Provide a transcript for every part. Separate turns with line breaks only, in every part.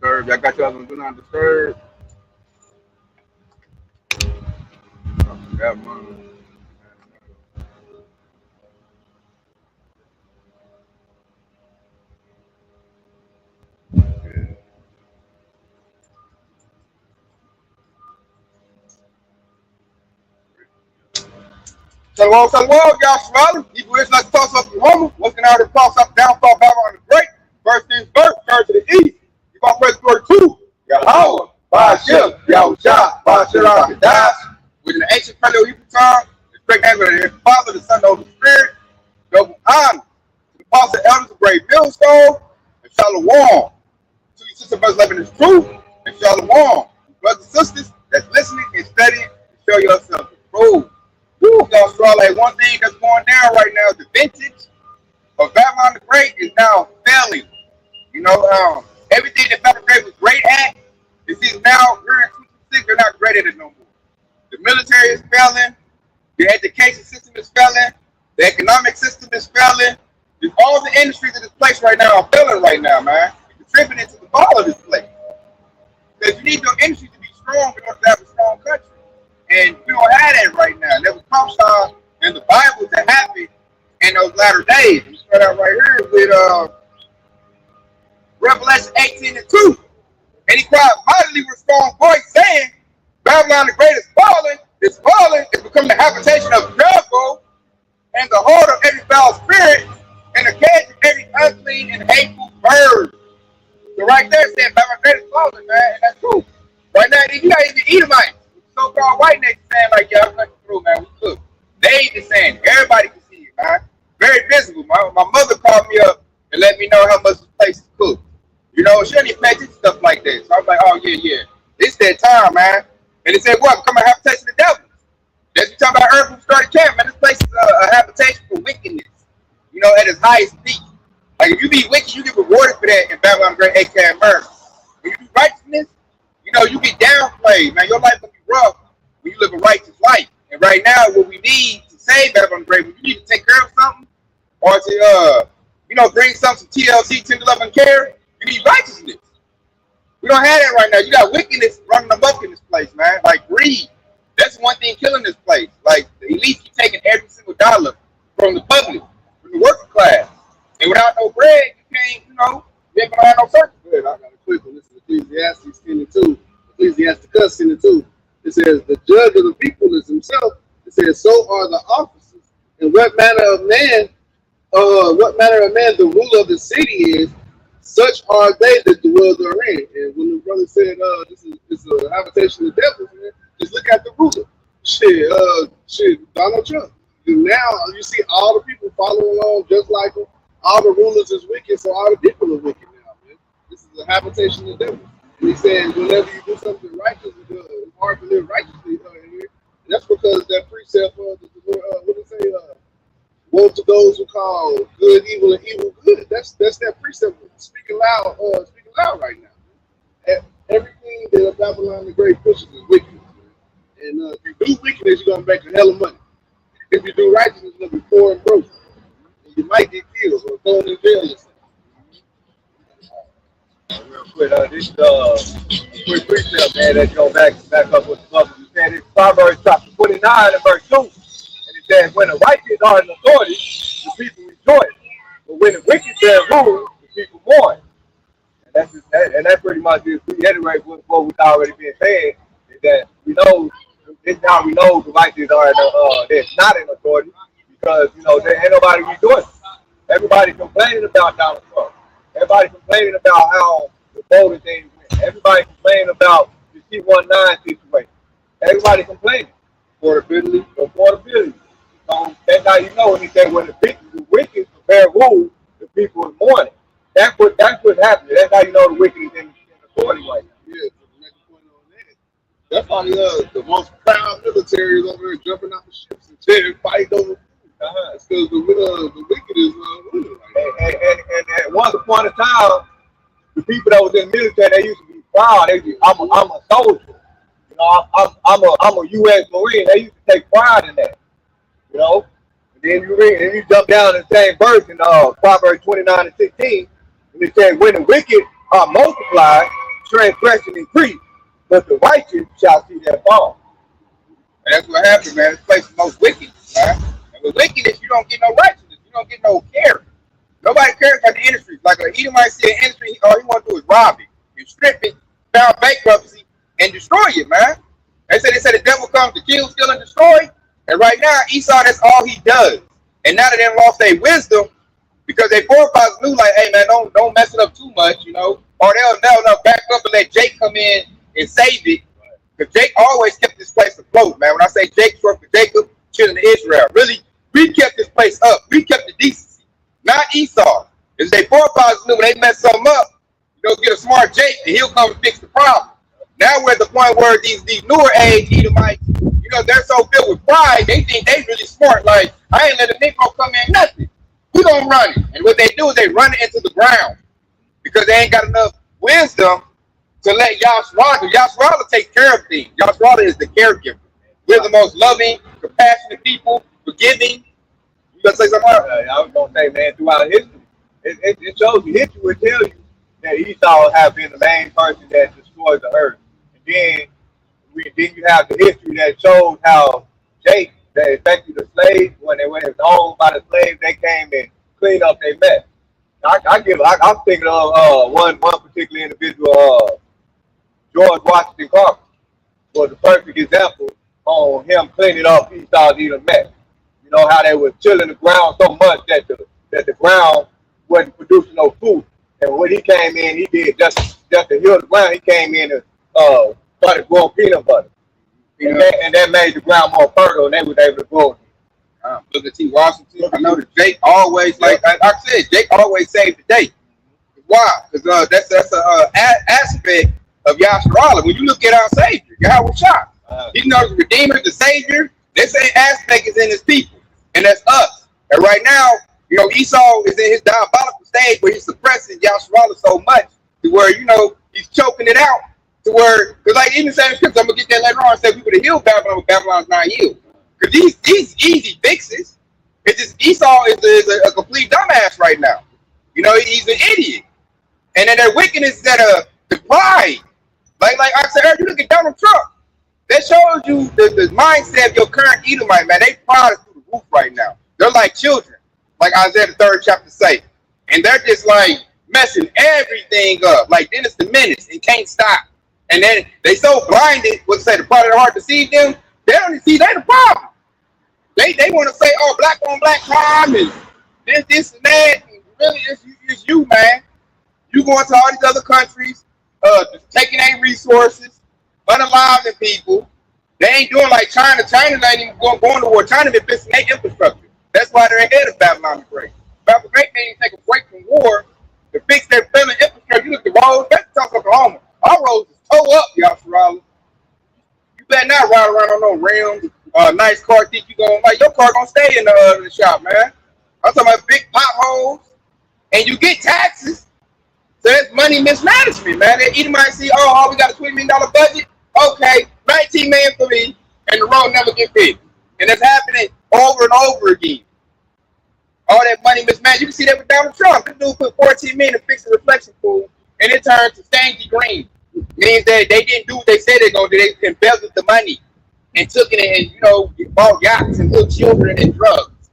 Disturb. I got y'all on Do Not Disturb. I forgot mine. Shalom, shalom, y'all smiling. Hebrew Israelites toss up the woman. Looking out and toss up downfall Babylon the Great. First things first, turn to the east. You got praise word 2. Yahweh, Ba'ashem, Yahushua, Ba'ashem, Kadash. Which in the ancient Paleo Hebrew tongue, the great name of the Father, the Son, and the Holy Spirit. Double honor to the apostle elders of Great Millstone and Shalom. To your sister, verse 11 is true and Shalom. Brothers and sisters that's listening and studying and show yourself approved. Y'all saw like one thing that's going down right now, the vintage of Babylon the Great is now failing. You know, everything that Babylon the Great was great at, it seems now we're in 2026, they're not great at it no more. The military is failing, the education system is failing, the economic system is failing. All the industries in this place right now are failing right now, man. It's contributing to the fall of this place. Because you need your industry to be strong in order to have a strong country. And we don't have that right now. There was prophesied in the Bible to happen in those latter days. We start out right here with Revelation 18 and 2. And he cried mightily with a strong voice, saying, Babylon the Great is falling, it's becoming the habitation of devil, and the hold of every foul spirit, and the cage of every unclean and hateful bird. So right there said Babylon the Great is falling, man, and that's true. Right now, you got even Edomites. So-called white niggas saying like, yeah, I'm cutting through, man. We cook. They even saying, everybody can see it, man. Very visible. My mother called me up and let me know how much this place is cooked. You know, she didn't even pay attention to stuff like that. So I'm like, oh, yeah. It's that time, man. And they said, what? Become a habitation of the devil. That's what talking about Earth who started camp, man. This place is a habitation for wickedness. You know, at its highest peak. Like, if you be wicked, you get rewarded for that in Babylon the Great, aka murder. When you do righteousness, you know, you get downplayed, man. Your life will be rough when you live a righteous life. And right now, what we need to save Babylon the Great, when you need to take care of something, or to, you know, bring something to TLC, tender love and care, you need righteousness. We don't have that right now. You got wickedness running amok in this place, man. Like greed. That's one thing killing this place. Like the elites keep taking every single dollar from the public, from the working class. And without no bread, you can't, you know, you ain't gonna have no circus.
Good. I got a quick one. This is Ecclesiastes 10 and 2. Ecclesiastes 10 and 2. It says, the judge of the people is himself. It says, so are the officers. And what manner of man the ruler of the city is, such are they that dwell therein. And when the brother said, this is a habitation of devils, man, just look at the ruler. Donald Trump. And now you see all the people following along just like him. All the rulers is wicked, so all the people are wicked now, man. This is a habitation of devils. And he says, whenever you do something righteous, it's hard to live righteously here. And that's because that precept, what did it say? Woe to those who call good evil and evil good. That's that precept speaking loud right now. Everything that Babylon the Great pushes is wickedness. And if you do wickedness, you're gonna make a hell of money. If you do righteousness, you're gonna be poor and broke. And you might get killed or thrown in jail or something.
Real quick, this quick precept, man, that go back up with the mother. You said it's Proverbs chapter 29 and verse 2. And it says, when the righteous are in authority, the people rejoice. But when the wicked bear rule, the people mourn. And that's pretty much just reiterate what we've already been saying, is that we know the righteous are they're not in authority because, you know, there ain't nobody rejoicing. Everybody complaining about Donald Trump. Everybody complaining about how the voting things went. Everybody complaining about the C-19 situation. Everybody complaining.
Affordability.
So that's how you know when he said when the wicked bear rule, the people is mourning. That's what's happening. That's how you know the wicked is in authority right now.
Yeah, to make a point on that. That's why the most proud military is over there jumping out the ships and fighting over. It's because the wicked is ruling right
and at one point in time, the people that was in the military, they used to be proud. They used, I'm a soldier. You know, I'm a U.S. Marine. They used to take pride in that. You know, and then you read and you jump down in the same verse in Proverbs 29 and 16, and it says, when the wicked are multiplied, transgression increase, but the righteous shall see their fall.
And that's what happened, man. This place is most wicked, man. And with wickedness, you don't get no righteousness. You don't get no care. Nobody cares about the industry. Like an Edomite see an industry, all he want to do is rob it, and strip it, file bankruptcy, and destroy it, man. They said the devil comes to kill, steal, and destroy. And right now, Esau, that's all he does. And now that they lost their wisdom, because their forefathers knew, like, hey, man, don't mess it up too much, you know. Or they'll back up and let Jake come in and save it. Because Jake always kept this place afloat, man. When I say Jake, short for Jacob, children of Israel. Really, we kept this place up. We kept the decency, not Esau. If they forefathers knew when they messed something up, you know, get a smart Jake and he'll come and fix the problem. Now we're at the point where these newer age Edomites, you know, they're so filled with pride, they think they really smart. Like, I ain't let a Negro come in nothing. We gonna run it. And what they do is they run it into the ground because they ain't got enough wisdom to let Yasharala. Yasharala take care of things. Yasharala is the caregiver. We're the most loving, compassionate people, forgiving. You gonna say something else?
I was gonna say, man, throughout history, it shows you, history will tell you that Esau have been the main person that destroyed the earth. And then you have the history that shows how Jake, that especially the slaves, when they were owned by the slaves, they came and cleaned up their mess. I'm thinking of one particular individual, George Washington Carver, was the perfect example on him cleaning up Esau's Edom mess. You know how they were tilling the ground so much that the ground wasn't producing no food. And when he came in, he did just to heal the ground. He came in and started growing peanut butter, and that made the ground more fertile, and they was able to grow.
Look at T. Washington. I know that Jake always, like I said, Jake always saved the day. Why? Because that's an aspect of Yasharala. When you look at our Savior, Yahweh Shah, he knows the Redeemer, the Savior. That same aspect is in his people, and that's us. And right now, you know, Esau is in his diabolical stage where he's suppressing Yasharala so much to where, you know, he's choking it out to where, because like even saying scripture, I'm gonna get that later on, say we would have healed Babylon, but Babylon's not healed. Because these easy fixes, it's just Esau is a complete dumbass right now. You know, he's an idiot. And then their wickedness is that the pride. Like I said earlier, you look at Donald Trump. That shows you the mindset of your current Edomite, man. They pride is through the roof right now. They're like children, like Isaiah the 3rd chapter say. And they're just like messing everything up. Like Dennis the Menace and can't stop. And then they so blinded, what's say the part of their heart deceive them, they don't even see they the problem. They want to say, oh, black on black crime and this and that. And really, it's you, man. You going to all these other countries, taking their resources, unaliving people. They ain't doing like China. China ain't even going to war. China been fixing their infrastructure. That's why they're ahead of Babylon the Great. Babylon the Great can't even take a break from war to fix their failing infrastructure. You look at the roads, that's South Oklahoma. Our roads is toe up, Yasharala. You better not ride around on no rims. Nice car, think you going, like your car gonna stay in the shop, man. I'm talking about big potholes, and you get taxes, so that's money mismanagement, man. They either might see, oh, we got a $20 million budget, okay, $19 million for me, and the road never get fixed, and that's happening over and over again. All that money mismanaged. You can see that with Donald Trump. This dude put $14 million to fix the reflection pool, and it turned to stingy green. Means that they didn't do what they said they're gonna do. They embezzled the money and took it and, you know, bought yachts and little children and drugs.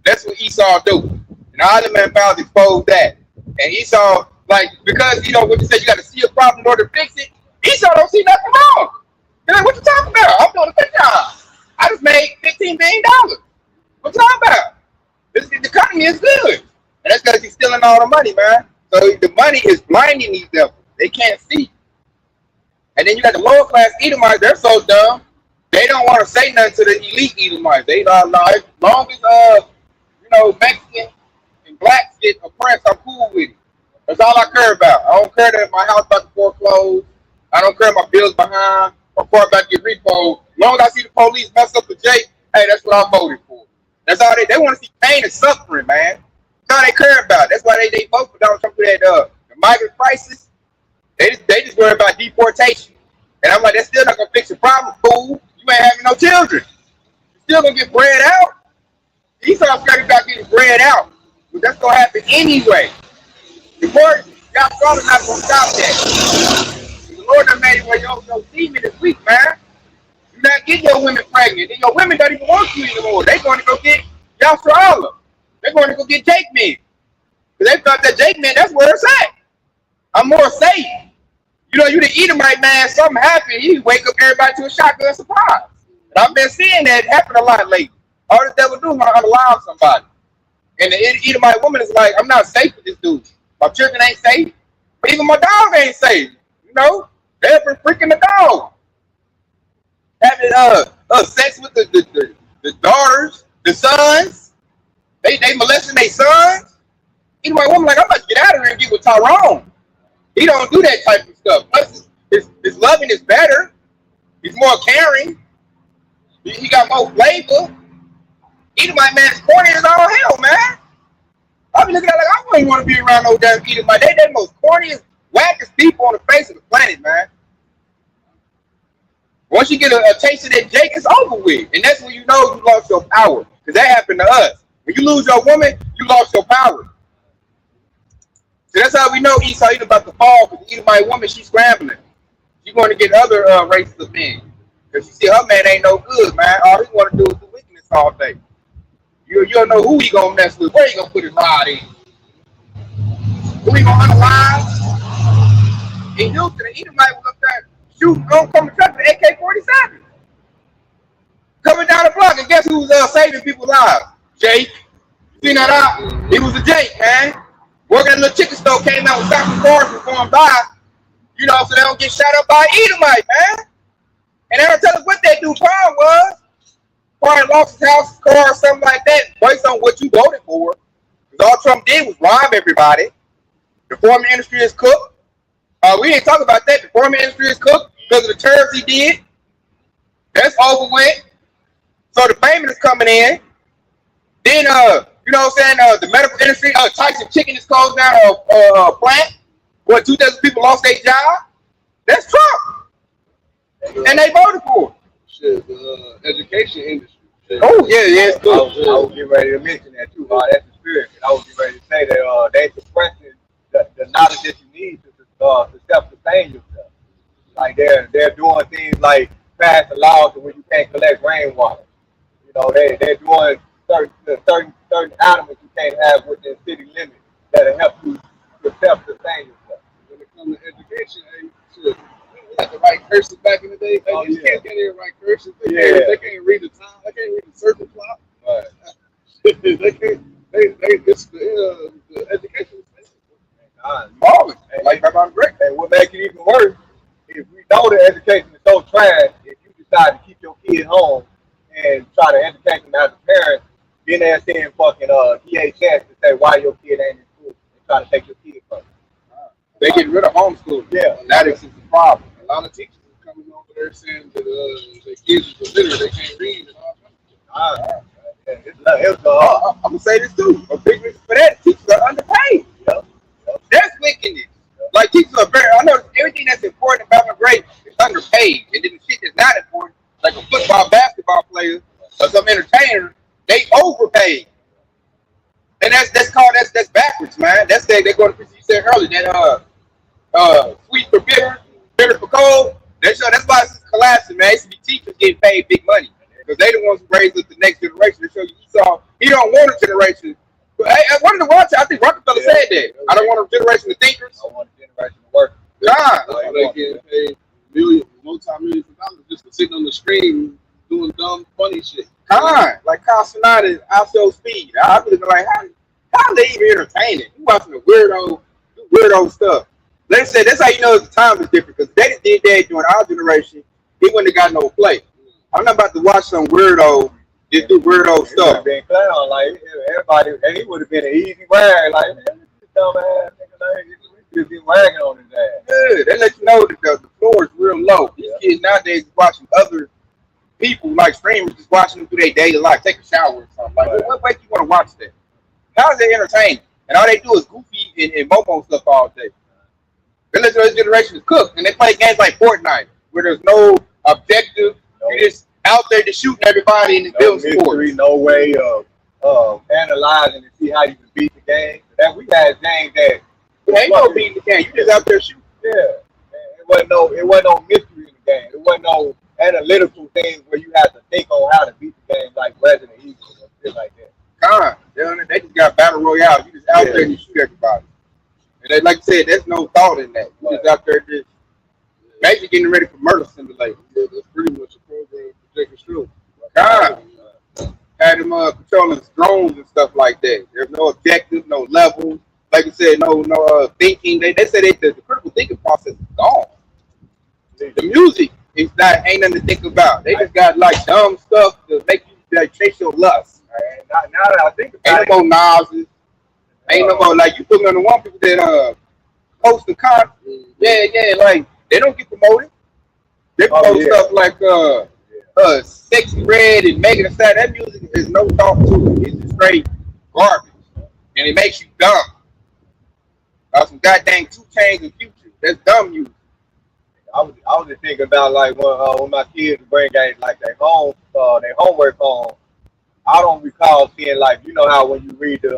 That's what Esau do. And all the men found exposed that. And Esau, like, because, you know, what you said, you got to see a problem in order to fix it. Esau don't see nothing wrong. They're like, what you talking about? I'm doing a good job. I just made $15 billion. What you talking about? The economy is good. And that's because he's stealing all the money, man. So the money is blinding these devils. They can't see. And then you got the lower class Edomites. They're so dumb. They don't want to say nothing to the elite Edomites. They don't know. As long as you know, Mexicans and blacks get oppressed, I'm cool with it. That's all I care about. I don't care that my house about to foreclose. I don't care my bills behind or car about to get repoed. As long as I see the police mess up the Jake, hey, that's what I voted for. That's all they want to see pain and suffering, man. That's all they care about. That's why they vote for Donald Trump for that the migrant crisis. They just worry about deportation. And I'm like, that's still not gonna fix the problem, fool. You ain't having no children. You still gonna get bred out. Esau's scared about getting bred out. But that's gonna happen anyway. The word, y'all probably not gonna stop that. where your semen is weak, man. You're not getting your women pregnant. And your women don't even want you anymore. They're going to go get Yasser Allah. They're going to go get Jake Man. Because they thought that Jake Man, that's where it's at. I'm more safe. You know, you the Edomite, man, something happened. You wake up everybody to a shotgun surprise. And I've been seeing that happen a lot lately. All the devil do is want to unalive somebody. And the Edomite woman is like, I'm not safe with this dude. My children ain't safe. But even my dog ain't safe. You know? They're freaking the dog. Having sex with the daughters, the sons. They molesting their sons. Edomite woman like, I'm about to get out of here and get with Tyrone. He don't do that type of stuff. Plus, his loving is better. He's more caring. He got more flavor. Edomite man is corny as all hell, man. I be looking at it like I wouldn't want to be around no damn Edomite. They the most corniest, wackest people on the face of the planet, man. Once you get a taste of that Jake, it's over with. And that's when you know you lost your power. Because that happened to us. When you lose your woman, you lost your power. So that's how we know Esau ain't about to fall. Because the Edomite woman, she's scrambling. She's going to get other races of men. Because she see her man ain't no good, man. All he want to do is do wickedness all day. You don't know who he going to mess with. Where he going to put his rod in? Who he going to unalive? In Houston, the Edomite was up there shooting oncoming truck with AK-47. Coming down the block, and guess who was saving people's lives? Jake. You seen that out? He was a Jake, man. Working at a little chicken store, came out with stopping cars from going by. You know, so they don't get shot up by Edomite, man. And they don't tell us what they do. Crime was. Probably lost his house, his car, or something like that, based on what you voted for. Because all Trump did was rob everybody. The farming industry is cooked. We didn't talk about that. The farming industry is cooked because of the tariffs he did. That's over with. So the payment is coming in. Then, you know what I'm saying? The medical industry, Tyson Chicken is closed down a plant where 2,000 people lost their job. That's Trump. And they voted for it.
Shit, education industry. Shit.
Oh, yeah, it's good.
I was getting ready to mention that too. That's the spirit. I was getting ready to say that they suppressing the knowledge that you need to self-sustain yourself. Like they're doing things like pass the laws to where you can't collect rainwater. You know, they're doing certain elements you can't have within city limits that'll help you to self-sustain yourself.
When it comes to education, shit, we had to write curses back in the day.
Oh,
you can't get in and write curses. They can't read the time. They can't read the circle clock.
Right.
They can't. It's the education.
Marvelous. Like Rabbi Greg.
And what makes it even worse, if we know the education is so trash, if you decide to keep your kid home and try to educate them as a parent, then they're saying fucking DHS to say why your kid ain't in school and try to take your kid from you.
They get rid of homeschooling.
Yeah.
That is the problem.
A lot of teachers are coming over there saying that their kids are illiterate, they can't read and all that.
I'm going to say this too. A big reason for that, teachers are underpaid. That's wickedness. Like teachers are very, I know everything that's important about my grade is underpaid. And then the shit that's not important, like a football, basketball player, or some entertainer, they overpaid. And that's backwards, man. That's they go to you said earlier, that sweet for bitter, bitter for cold. That's why it's collapsing, man. It should be teachers getting paid big money. Because they the ones who raise up the next generation. They show you Esau, he don't want a generation. I wanted to watch it. I think Rockefeller said that. I don't want a generation of thinkers.
I want a generation of workers.
God.
That's why they get paid multi-millions of dollars just for sitting on the screen doing dumb, funny shit.
God. Like Kyle Sonata, Outsold Speed. I be looking like, how they even entertaining? You watching the weirdo stuff. Let's say that's how you know the time is different. Because they did that during our generation, he wouldn't have got no play. I'm not about to watch some weirdo just do weirdo stuff.
Been clown, like everybody, and he would have been an easy wag. Like, man, this dumb ass nigga, like, he just been wagging on his ass.
Good. They let you know that the floor is real low. These kids nowadays is watching other people, like streamers, just watching them through their daily life, take a shower or something. Like, what make you want to watch that? How is they entertaining? And all they do is goofy and Momo stuff all day. They let this generation is cooked, and they play games like Fortnite, where there's no objective. You're just out there just shooting everybody in the building sports.
No way of analyzing to see how you can beat the game. That we had games that
ain't no beating the game. You just out there shooting.
Yeah. It wasn't no mystery know, analytical things where you have to think on how to beat the game, like Resident Evil or shit like that.
They just got battle royale. You just out there and you shoot everybody. And they, like you said, there's no thought in that. You just out there just basically getting ready for murder simulator.
Yeah, that's pretty much a program for Jacob Stroh.
Had them controlling drones and stuff like that. There's no objective, no levels. Like you said, no thinking. They said the critical thinking process is gone. The music is not ain't nothing to think about. They just got like dumb stuff to make you like chase your lust.
Now that I think about
Ain't no more Nas's. Ain't no more like you put me on the one people that host the con. Yeah, like they don't get promoted. They promote stuff like Sexy Red and Megan Thee Stallion. That music is no thought to it. It's just straight garbage, and it makes you dumb. Some goddamn 2 Chainz and Future. That's dumb music.
I was just thinking about like when my kids bring like their homework home. I don't recall seeing like how when you read the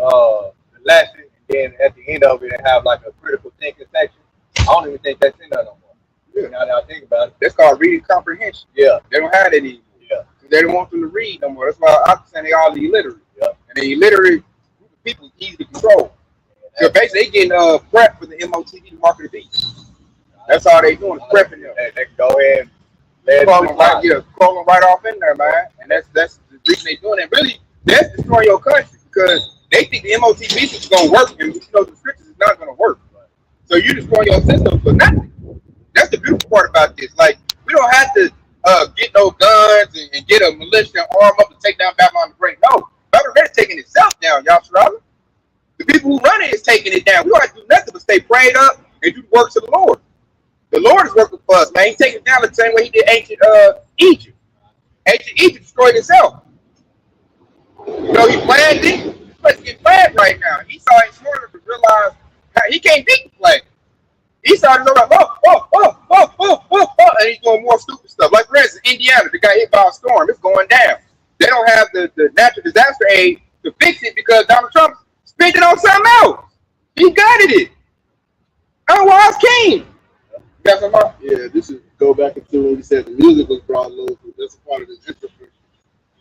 lesson and then at the end of it they have like a critical thinking section. I don't even think that's in there no more. Yeah. Now that I think about it,
that's called reading comprehension.
Yeah,
they don't have that anymore.
Yeah,
they don't want them to read no more. That's why I'm saying they all illiterate.
Yeah, and
the illiterate people easy to control. So basically, they getting prep for the MOTV to market the beat. That's all they doing is prepping them.
They can go ahead and
call them right off in there, man. And that's the reason they doing it. Really, that's destroying your country because they think the MOTV system is gonna work, and the scriptures is not gonna work. So you destroying your system for nothing. That's the beautiful part about this. Like we don't have to get no guns and get a militia and arm up to take down Babylon the Great. No, Babylon the Great is taking itself down, y'all. The people who run it is taking it down. We don't have to do nothing but stay prayed up and do the works of the Lord. The Lord is working for us, man. He's taking it down the same way he did ancient Egypt. Ancient Egypt destroyed itself. He planned it. He's supposed to get planned right now. He saw it smarter to realize he can't beat the plan. He started to like, and he's doing more stupid stuff. Like for instance, Indiana, they got hit by a storm. It's going down. They don't have the natural disaster aid to fix it because Donald Trump spent it on something else. He gutted it. Otherwise, King.
Yeah, this is go back into when we said the music was brought low. That's a part of the infrastructure.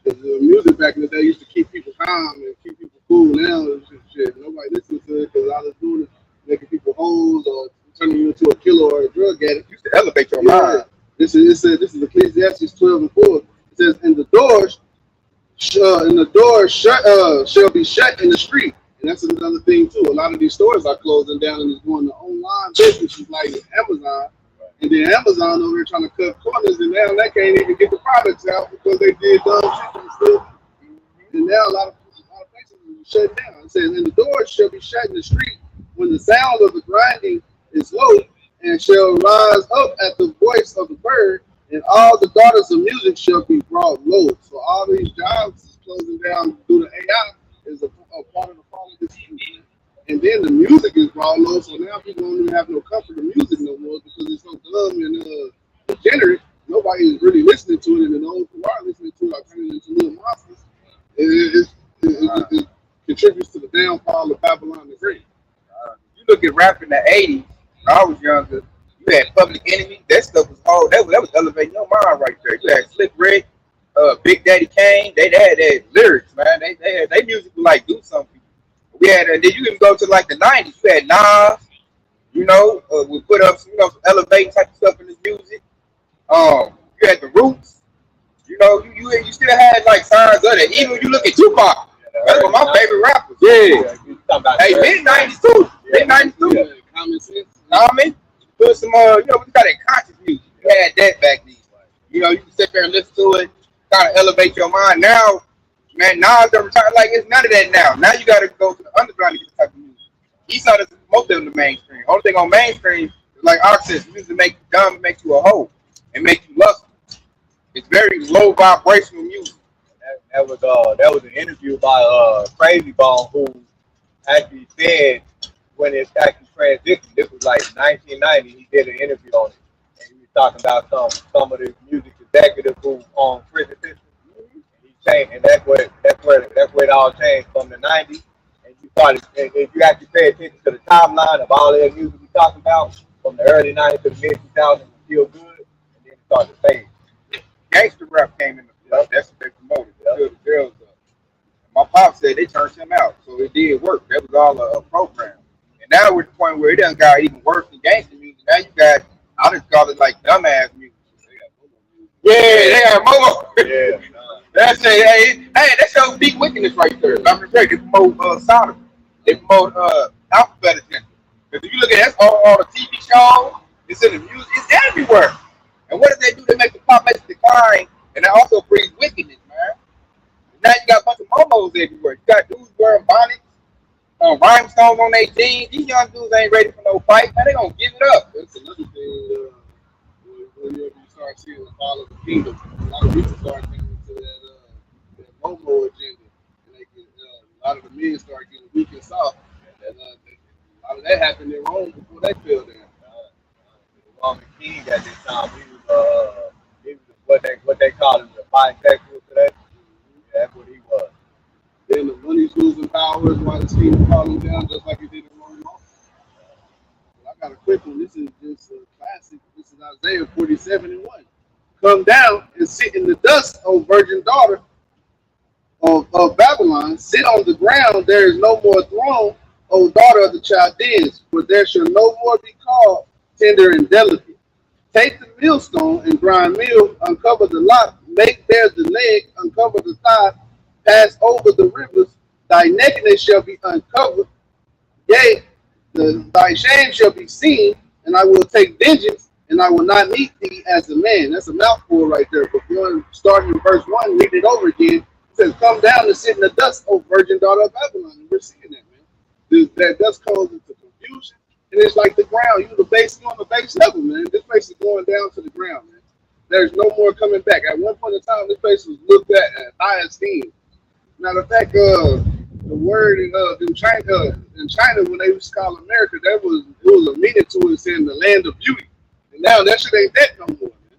Because the music back in the day used to keep people calm and keep people cool. Now it's just shit. Nobody listens to it because all it's doing is making people hoes or turning you into a killer or a drug addict.
Used to elevate your mind.
This is Ecclesiastes 12:4. It says, "And the doors shall be shut in the street." And that's another thing too. A lot of these stores are closing down and it's going to online businesses like Amazon. And then Amazon over here trying to cut corners, and now they can't even get the products out because they did dumb shit and stuff. And now a lot of places are shut down. It says, "And the doors shall be shut in the street when the sound of the grinding is low, and shall rise up at the voice of the bird, and all the daughters of music shall be brought low." So all these jobs is closing down through the AI is a part of the fall of this music. And then the music is brought low, so now people don't even have no comfort of music no more because it's so dumb and degenerate. Nobody is really listening to it, and the old who are listening to it are turning into little monsters. It contributes to the downfall of Babylon the Great.
You look at rap in the 80s, when I was younger, you had Public Enemy. That stuff was that was elevating your mind right there. You had Slick Rick, Big Daddy Kane. They had that lyrics, man. They music would like do something. We had, then you even go to like the 90s. You had Nas, we put up some, some elevating type of stuff in this music. You had the Roots. You still had like signs of that. Even when you look at Tupac, that's one of my favorite rappers. Yeah. Hey, mid 90s too. Mid 90s too.
Common sense.
I mean, put some, we got that conscious music. You had that back then. You can sit there and listen to it, kind of elevate your mind. Now, man, Nas done retired. Like, it's none of that now. Now you got to go to the underground to get the type of music. He's not most of them the mainstream. Only thing on mainstream is like Ox says, music make you dumb, it makes you a hoe, and make you lustful. It's very low vibrational music.
That was an interview by Crazy Bone, who actually said when it actually transitioned. This was like 1990. He did an interview on it, and he was talking about some of the music executives who on prison system. Changed, and that's where it all changed from the 90s. And you started, if you actually pay attention to the timeline of all that music we talking about from the early 90s to the mid 2000s, it's still good, and then it started to fade.
gangster rap came in the play. That's what they promoted. To fill the girls up. And my pop said they turned him out, so it did work. That was all a program. And now we're at the point where it done got even worse than gangster music. Now you got, I just call it like dumbass music. Yeah, they got Momo.
Yeah.
That's hey, that's your big wickedness right there. I'm just saying, they promote sodomy. They promote alphabet agenda. If you look at that's all the TV shows, it's in the music, it's everywhere. And what do? They make the population decline, and that also breeds wickedness, man. Now you got a bunch of momos everywhere. You got dudes wearing bonnets, rhinestones on their jeans. These young dudes ain't ready for no fight, man. They gonna give it up.
That's another thing. Whenever you start seeing the fall of the kingdom, a lot of people start getting into that Momo agenda, and they get, a lot of the men start getting weak and soft. And a lot of that happened in Rome before they fell down.
Roman king at this time, he was what they call him, the bisexual today. Yeah, that's what he was.
Then the money's losing power is why the kingdom falling down, just like it did in Rome. I got a quick one. This is just a classic. This is Isaiah 47:1. Come down and sit in the dust, O virgin daughter of Babylon. Sit on the ground. There is no more throne, O daughter of the Chaldeans, for there shall no more be called tender and delicate. Take the millstone and grind meal, uncover the lot, make bare the leg, uncover the thigh, pass over the rivers. Thy nakedness shall be uncovered. Yea, thy shame shall be seen, and I will take vengeance, and I will not meet thee as a man. That's a mouthful right there. But if you want to start in verse 1, read it over again. It says, come down and sit in the dust, O virgin daughter of Babylon. And we're seeing that, man. That dust causes into confusion. And it's like the ground. You're on the base level, man. This place is going down to the ground, man. There's no more coming back. At one point in time, this place was looked at high esteem. Matter of fact, the word in China, when they used to call America, it was a meaning to it saying the land of beauty. And now that shit ain't that no more, man.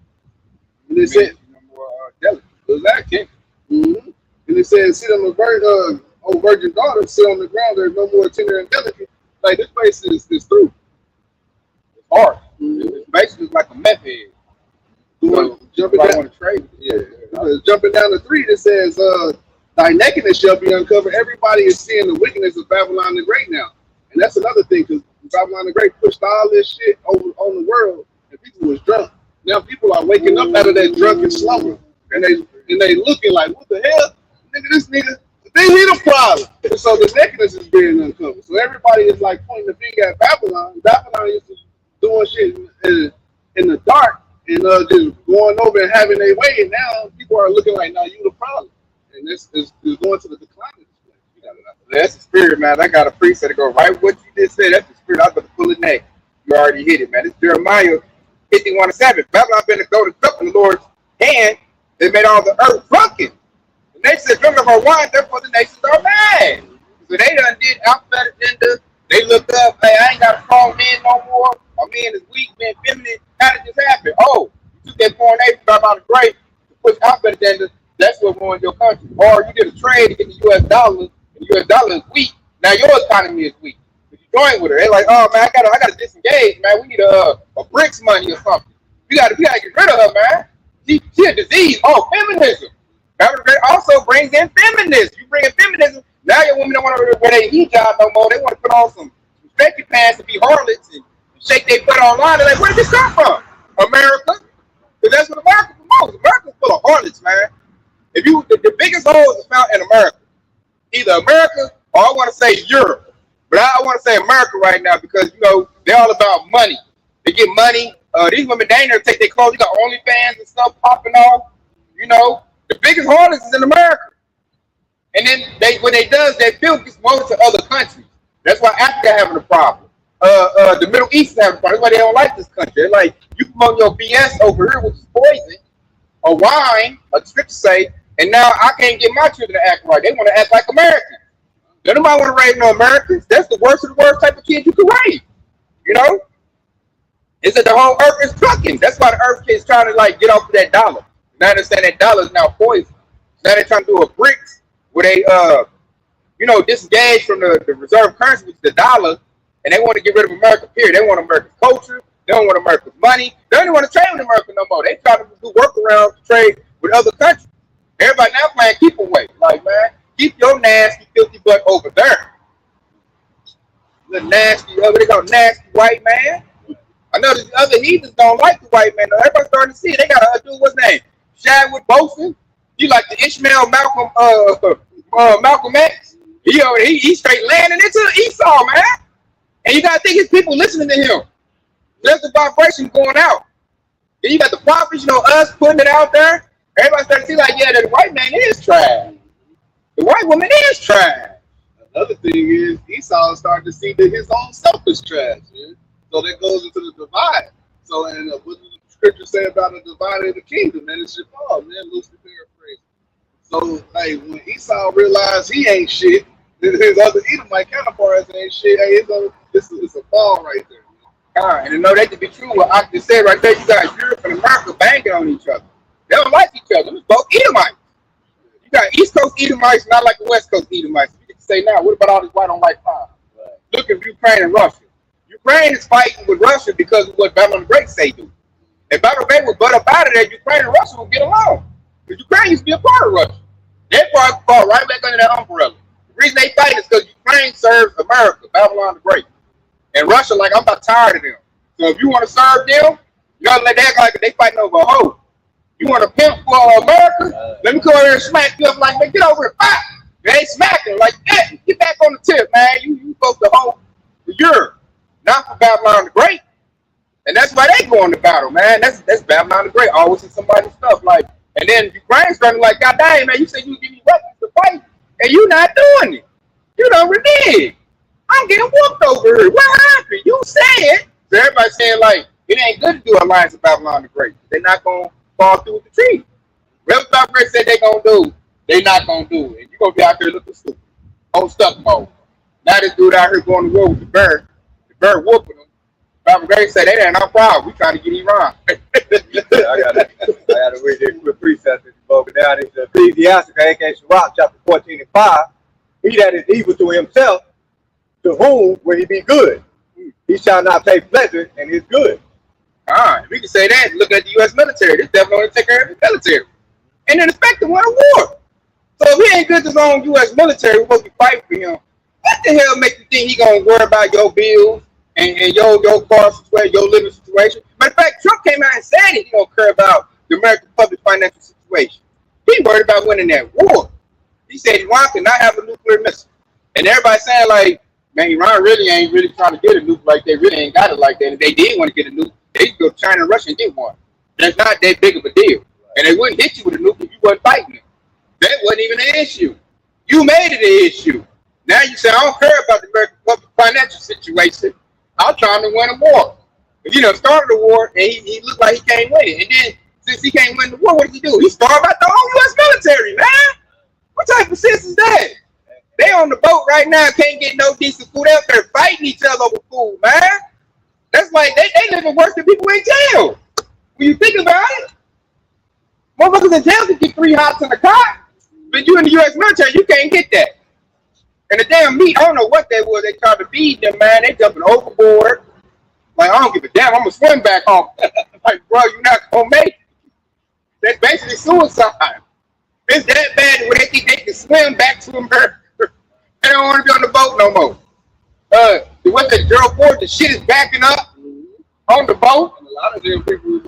And it said no more delicate. Exactly. Mm-hmm. And it says, sit on the virgin daughter, sit on the ground. There's no more tender and delicate. Like this place is through. It's hard. Mm-hmm. It's basically like a meth head. Jumping down the trade. Yeah. Jumping down the 3, it says, thy nakedness shall be uncovered. Everybody is seeing the wickedness of Babylon the Great now. And that's another thing, because Babylon the Great pushed all this shit over on the world, and people was drunk. Now people are waking up out of that drunken slumber, and they looking like, what the hell? Nigga, they need a problem. And so the nakedness is being uncovered. So everybody is like pointing the finger at Babylon. Babylon is just doing shit in the dark and just going over and having their way. And now people are looking like, now you the problem. And this is going to the decline of this place. You got it.
That's the spirit, man. I got a priest that go right what you just said. That's the spirit. I was about to pull it neck. You already hit it, man. It's Jeremiah 51:7. Babylon been to go to cup in the Lord's hand. They made all the earth drunken. The nations drunk of her wine, therefore the nations are mad. So they done did alphabet agenda. They looked up, hey, I ain't got a strong man no more. My man is weak, man, feminine. How did this happen? Oh, you took that foreign nation about the great to push alphabet agenda. That's what ruined your country. Or you did a trade to get the U.S. dollar, and the U.S. dollar is weak. Now your economy is weak. But you join with her. They're like, oh man, I gotta disengage, man. We need a BRICS money or something. We gotta get rid of her, man. She a disease. Oh, feminism. That also brings in feminism. You bring in feminism. Now your women don't want to wear their hijab no more. They want to put on some stretchy pants and be harlots and shake their butt online. They're like, where did this come from? America. Because that's what America promotes. America's full of harlots, man. If you the biggest holes is found in America. Either America or I want to say Europe. But I want to say America right now because they're all about money. They get money. These women down there take their clothes. You got OnlyFans and stuff popping off. The biggest harlots is in America. And then when they does, they feel exposed to other countries. That's why Africa having a problem. The Middle East is having a problem. That's why they don't like this country. They're like, you promote your BS over here, which is poison, or wine, like the scriptures say, and now I can't get my children to act right. They want to act like Americans. Nobody want to raise no Americans. That's the worst of the worst type of kid you can raise. Is that the whole earth is trucking. That's why the earth is trying to get off of that dollar. Now they understand that dollar is now poison. Now they're trying to do a BRICS where they disengage from the reserve currency, which is the dollar, and they want to get rid of America, period. They want American culture, They don't want America's money. They don't want to trade with America no more. They try to do workarounds to trade with other countries. Everybody now playing keep away. Like, man, keep your nasty, filthy butt over there. Little nasty, what they call nasty white man. I know the other heathens don't like the white man. Everybody's starting to see it. They got a dude, what's his name? Chadwick Boseman. He like the Ishmael Malcolm X. He straight landing into Esau, man. And you gotta think his people listening to him. There's the vibration going out. Then you got the prophets, us putting it out there. Everybody starting to see like, yeah, the white man is trash. The white woman is trash.
Another thing is Esau is starting to see that his own self is trash. Man. So that goes into the divide. So, and what does the scripture say about the divide of the kingdom? Man, it's your fault, man. Loosely paraphrased. So, like, when Esau realized he ain't shit, his other Edomite counterparts ain't shit. Hey, it's a fall right there.
And to know that to be true, what I just said right there, you got Europe and America banging on each other. They don't like each other. It's both Edomites. You got East Coast Edomites, not like the West Coast Edomites. You can say now, what about all this white on white crime? Right. Look at Ukraine and Russia. Ukraine is fighting with Russia because of what Babylon the Great say do. If Babylon the Great would butt up out of there, Ukraine and Russia would get along. Because Ukraine used to be a part of Russia. They fall right back under that umbrella. The reason they fight is because Ukraine serves America, Babylon the Great. And Russia, like, I'm about tired of them. So if you want to serve them, you gotta let that like they fighting over a hoe. You want to pimp for America? Let me go over there and smack you up like, man, get over here. Ah! They ain't smacking like that. Get back on the tip, man. You supposed to hold for Europe, not for Babylon the Great. And that's why they go on the battle, man. That's Babylon the Great. Always see somebody's stuff like, and then Ukraine's starting like, God dang, man, you said you would give me weapons to fight, and you not doing it. You don't renege. I'm getting whooped over here. What happened? You said. So everybody's saying like, it ain't good to do alliance with Babylon the Great. They're not gonna fall through with the tree. Rebel Babylon the Great said they gonna do. They not gonna do it. And you're gonna be out there looking stupid. On stuck mode. Now this dude out here going to war with the bird whooping him. Babylon the Great said, they ain't our problem. We trying to get Iran.
I gotta read this quick precept that's broken down. It's Ecclesiastes, aka Sirach, chapter 14 and 5. He that is evil to himself, to whom will he be good? He shall not take pleasure in his good.
We can say that. Look at the U.S. military. This devil only take care of the military. And then expect to win a war. So if he ain't good to his own U.S. military, we're supposed to be fighting for him. What the hell make you think he gonna worry about your bills and your car situation, your living situation? Matter of fact, Trump came out and said he don't care about the American public financial situation. He worried about winning that war. He said Iran could not have a nuclear missile. And everybody's saying like, man, Iran really ain't really trying to get a nuke like they really ain't got it like that. And if they did want to get a nuke, they could go to China and Russia and get one. That's not that big of a deal. And they wouldn't hit you with a nuke if you wasn't fighting them. That wasn't even an issue. You made it an issue. Now you say, I don't care about the American public financial situation. I'm trying to win a war. But started a war and he looked like he can't win it. And then since he can't win the war, what did he do? He starved out the whole U.S. military, man. What type of sense is that? They on the boat right now, can't get no decent food out there, fighting each other over food, man. That's like they living worse than people in jail. When you think about it, motherfuckers in jail can get 3 hots in a cot, but you in the U.S. military, you can't get that. And the damn meat, I don't know what they was. They tried to feed them, man. They jumping overboard. Like, I don't give a damn. I'm gonna swim back home. Like, bro, you're not gonna make it. That's basically suicide. It's that bad where they think they can swim back to America. They don't want to be on the boat no more. What the Gerald Ford, the shit is backing up on the boat.
And a lot of them people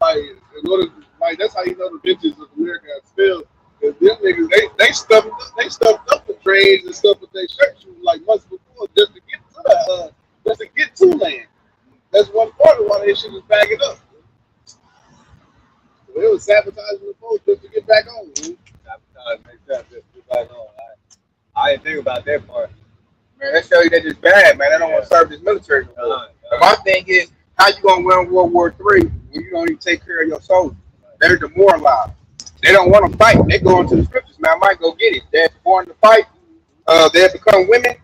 like that's how you know the bitches of America have spilled. Because them niggas, they stuffed up the trains and stuff with their shirt shoes like months before just to get to land. That's one part of why they shit is backing up. So they was sabotaging the boat just to get back on.
Sabotage makes sense just to get back on. I didn't think about that part.
Man, that show you that just bad, man. They don't want to serve this military no more. My thing is, how you gonna win World War III when you don't even take care of your soldiers? They're demoralized. They don't want to fight. They go into the scriptures, man. I might go get it. They're born to fight. They become women.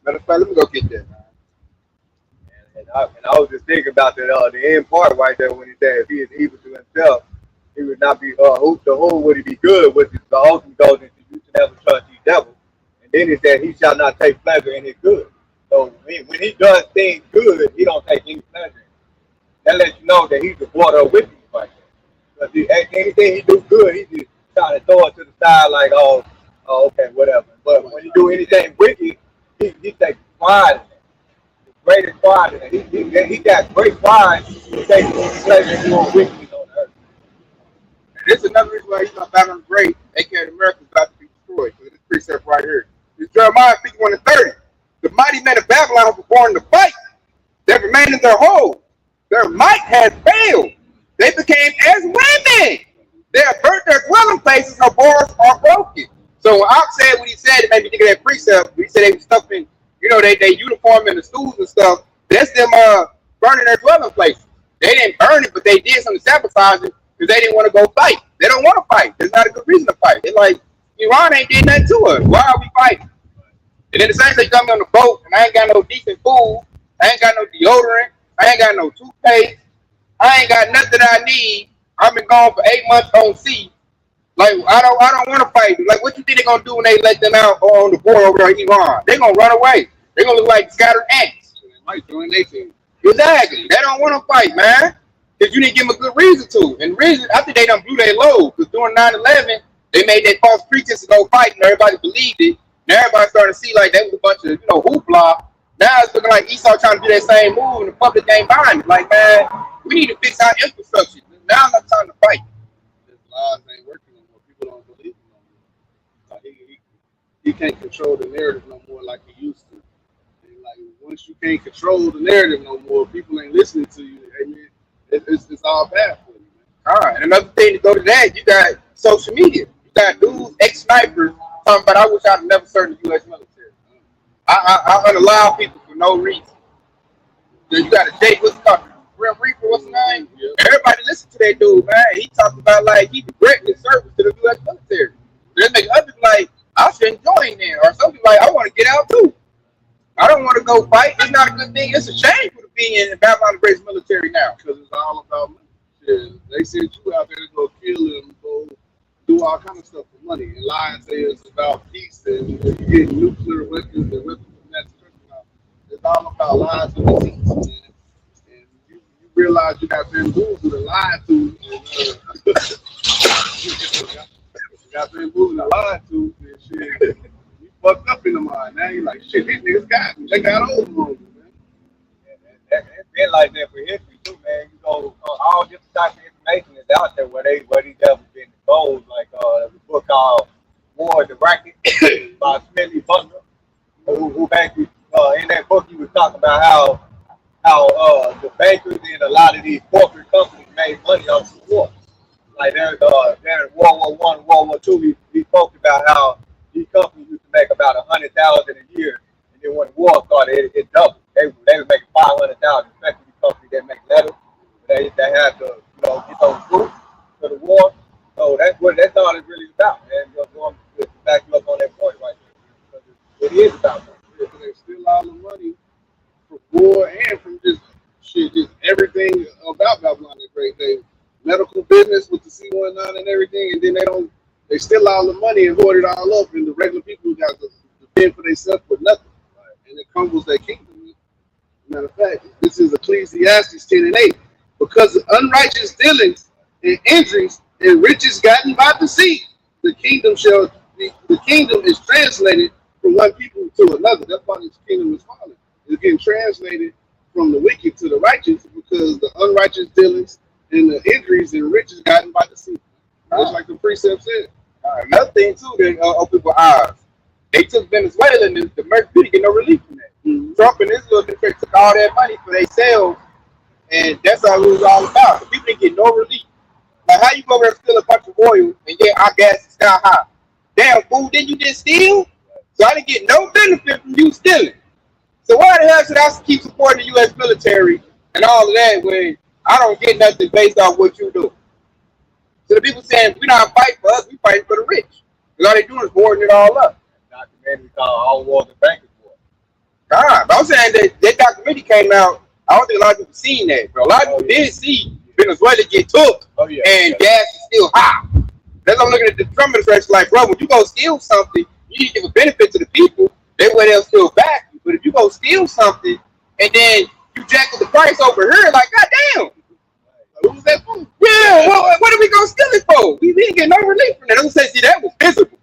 Matter of fact, let me go get that, man.
And I was just thinking about that the end part right there when he said if he is evil to himself, he would not be to whom would he be good, which is the ultimate goes into you should never trust ye devil. And then he said he shall not take pleasure in his good. So when he does things good, he don't take any pleasure in it. that lets you know that he's a water of wickedness right there. Because anything he do good, he just trying to throw it to the side like, oh, okay, whatever. But when you do anything wicked, he takes pride in it. The greatest pride in it. He got great pride in taking pleasure in doing wickedness on earth.
And this is another reason why he's not Babylon the Great, aka America, is about to be destroyed. So this precept right here. It's Jeremiah 51:30. The mighty men of Babylon who were born to fight. They remained in their hold. Their might has failed. They became as women. They have burnt their dwelling places, her bars are broken. So when Ox said what he said, it made me think of that precept. He said they were stuffing, they uniform in the schools and stuff. That's them burning their dwelling places. They didn't burn it, but they did something to sabotage it because they didn't want to go fight. They don't want to fight. There's not a good reason to fight. They're like, Iran ain't did nothing to us. Why are we fighting? And then the same thing got me on the boat, and I ain't got no decent food. I ain't got no deodorant. I ain't got no toothpaste. I ain't got nothing I need. I've been gone for 8 months on sea. Like, I don't want to fight. Like, what you think they're going to do when they let them out on the border over there in Iran? They're going to run away. They're going to look like scattered ants.
They might join their team.
Exactly. They don't want to fight, man. Because you didn't give them a good reason to. And reason, I think they done blew their load. Because during 9/11, they made that false pretense to go fight, and everybody believed it. Now everybody's starting to see like that was a bunch of, hoopla. Now it's looking like Esau trying to do that same move, and the public ain't buying it. Like, man, we need to fix our infrastructure. Now it's not time to fight.
His lies ain't working no more. People don't believe him no more. Like he can't control the narrative no more like he used to. And like once you can't control the narrative no more, people ain't listening to you. I mean, it's all bad for you, man.
All right, and another thing to go to that, you got social media. You got dudes, ex-snipers, talking about, I wish I'd have never served the U.S. military. I unallow people for no reason. You got a Jake, what's it called? Real Reaper, what's his name? Yeah. Everybody listen to that dude, man. He talking about like he regretting his service to the U.S. military. They make other people like, I should join there, or something like, I want to get out too. I don't want to go fight. It's not a good thing. It's a shame for to be in Babylon the Great's military now.
Because it's all about money. Yeah, they sent you out there to go kill them, go do all kind of stuff for money. And lying say it's about peace and you get nuclear weapons and weapons of mass destruction. It's all about lies and deceits. And you realize you got bamboozled and lied to. And, you got bamboozled and lied to. And shit, you fucked up in the mind. Now you're like, shit, these niggas got me. They got over on me, man.
It's been like that for history too, man. All different types of information is out there where these devils been exposed. Like there's a book called War of the Racket by Smithy Butler, who basically in that book he was talking about how the bankers in a lot of these corporate companies made money off the war. Like there in World War I, World War II, he spoke about how these companies used to make about $100,000 a year, and then when the war started, it doubled. They were making $500,000, especially the companies that make letters. They had to get those troops to the war. So that's all it's really about, man. Just going to back you up on that point right there. Because it is about that.
Yeah, they steal all the money from war and from just everything about Babylon the Great. They medical business with the C-19 and everything, and then they steal all the money and hoard it all up, and the regular people got to fend for themselves with nothing, right? And it crumbles their kingdom. Matter of fact, this is Ecclesiastes 10:8. Because of unrighteous dealings and injuries and riches gotten by deceit, the kingdom is translated from one people to another. That's why this kingdom is falling. It's getting translated from the wicked to the righteous because the unrighteous dealings and the injuries and riches gotten by deceit. Just like the precept said.
Another thing too that opened people's eyes. They took Venezuela and the American people get no relief from that. Mm-hmm. Trump and Israel took all that money for themselves, and that's all it was all about. The people didn't get no relief. Like how you go over and steal a bunch of oil and get our gas is sky high? Damn fool, didn't you just steal? So I didn't get no benefit from you stealing. So why the hell should I keep supporting the U.S. military and all of that when I don't get nothing based on what you do? So the people saying we not fighting for us, we fighting for the rich. Because all they doing is hoarding it all up.
Documentary called All Wars and Bankers War.
But I'm saying that documentary came out. I don't think a lot of people seen that, bro. A lot of people did see Venezuela get took, and gas is still high. That's what I'm looking at the Trump administration like, bro, when you go steal something, you need to give a benefit to the people. That way they'll still back you. But if you go steal something and then you jack up the price over here, like, goddamn,
Who was that for?
Yeah, well, what are we gonna steal it for? We didn't get no relief from that. I'm saying, see, that was visible.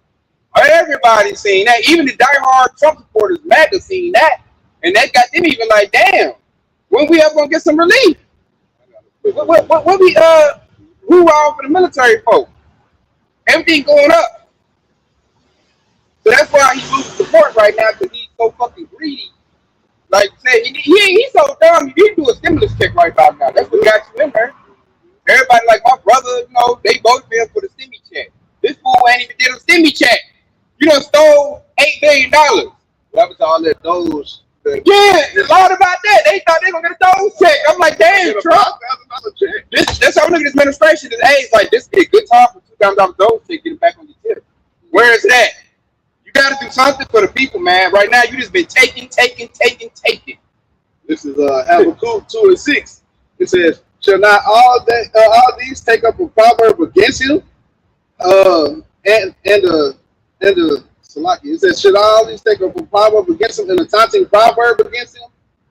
Everybody seen that. Even the diehard Trump supporters, MAGA, seen that, and that got them even like, damn, when we ever gonna get some relief? What we who all for the military folk? Everything going up. So that's why he loses support right now, because he's so fucking greedy. Like say he's so dumb, he didn't do a stimulus check right about now. That's what got you in there. Everybody like my brother, you know, they voted for him for the stimmy check. This fool ain't even did a stimmy check. You done stole $8 billion.
That was all that those.
Yeah, a lot about that. They thought they were gonna get a Doge check. I'm like, damn, Trump. That's how we look at this administration. It's like this be a good time for $2,000 Doge check, get it back on your tip. Where is that? You gotta do something for the people, man. Right now, you just been taking.
This is Habakkuk 2:6. It says, "Shall not all these take up a proverb against him?" And the Salaki. It says, "Should all these take up a proverb against him and a taunting proverb against him,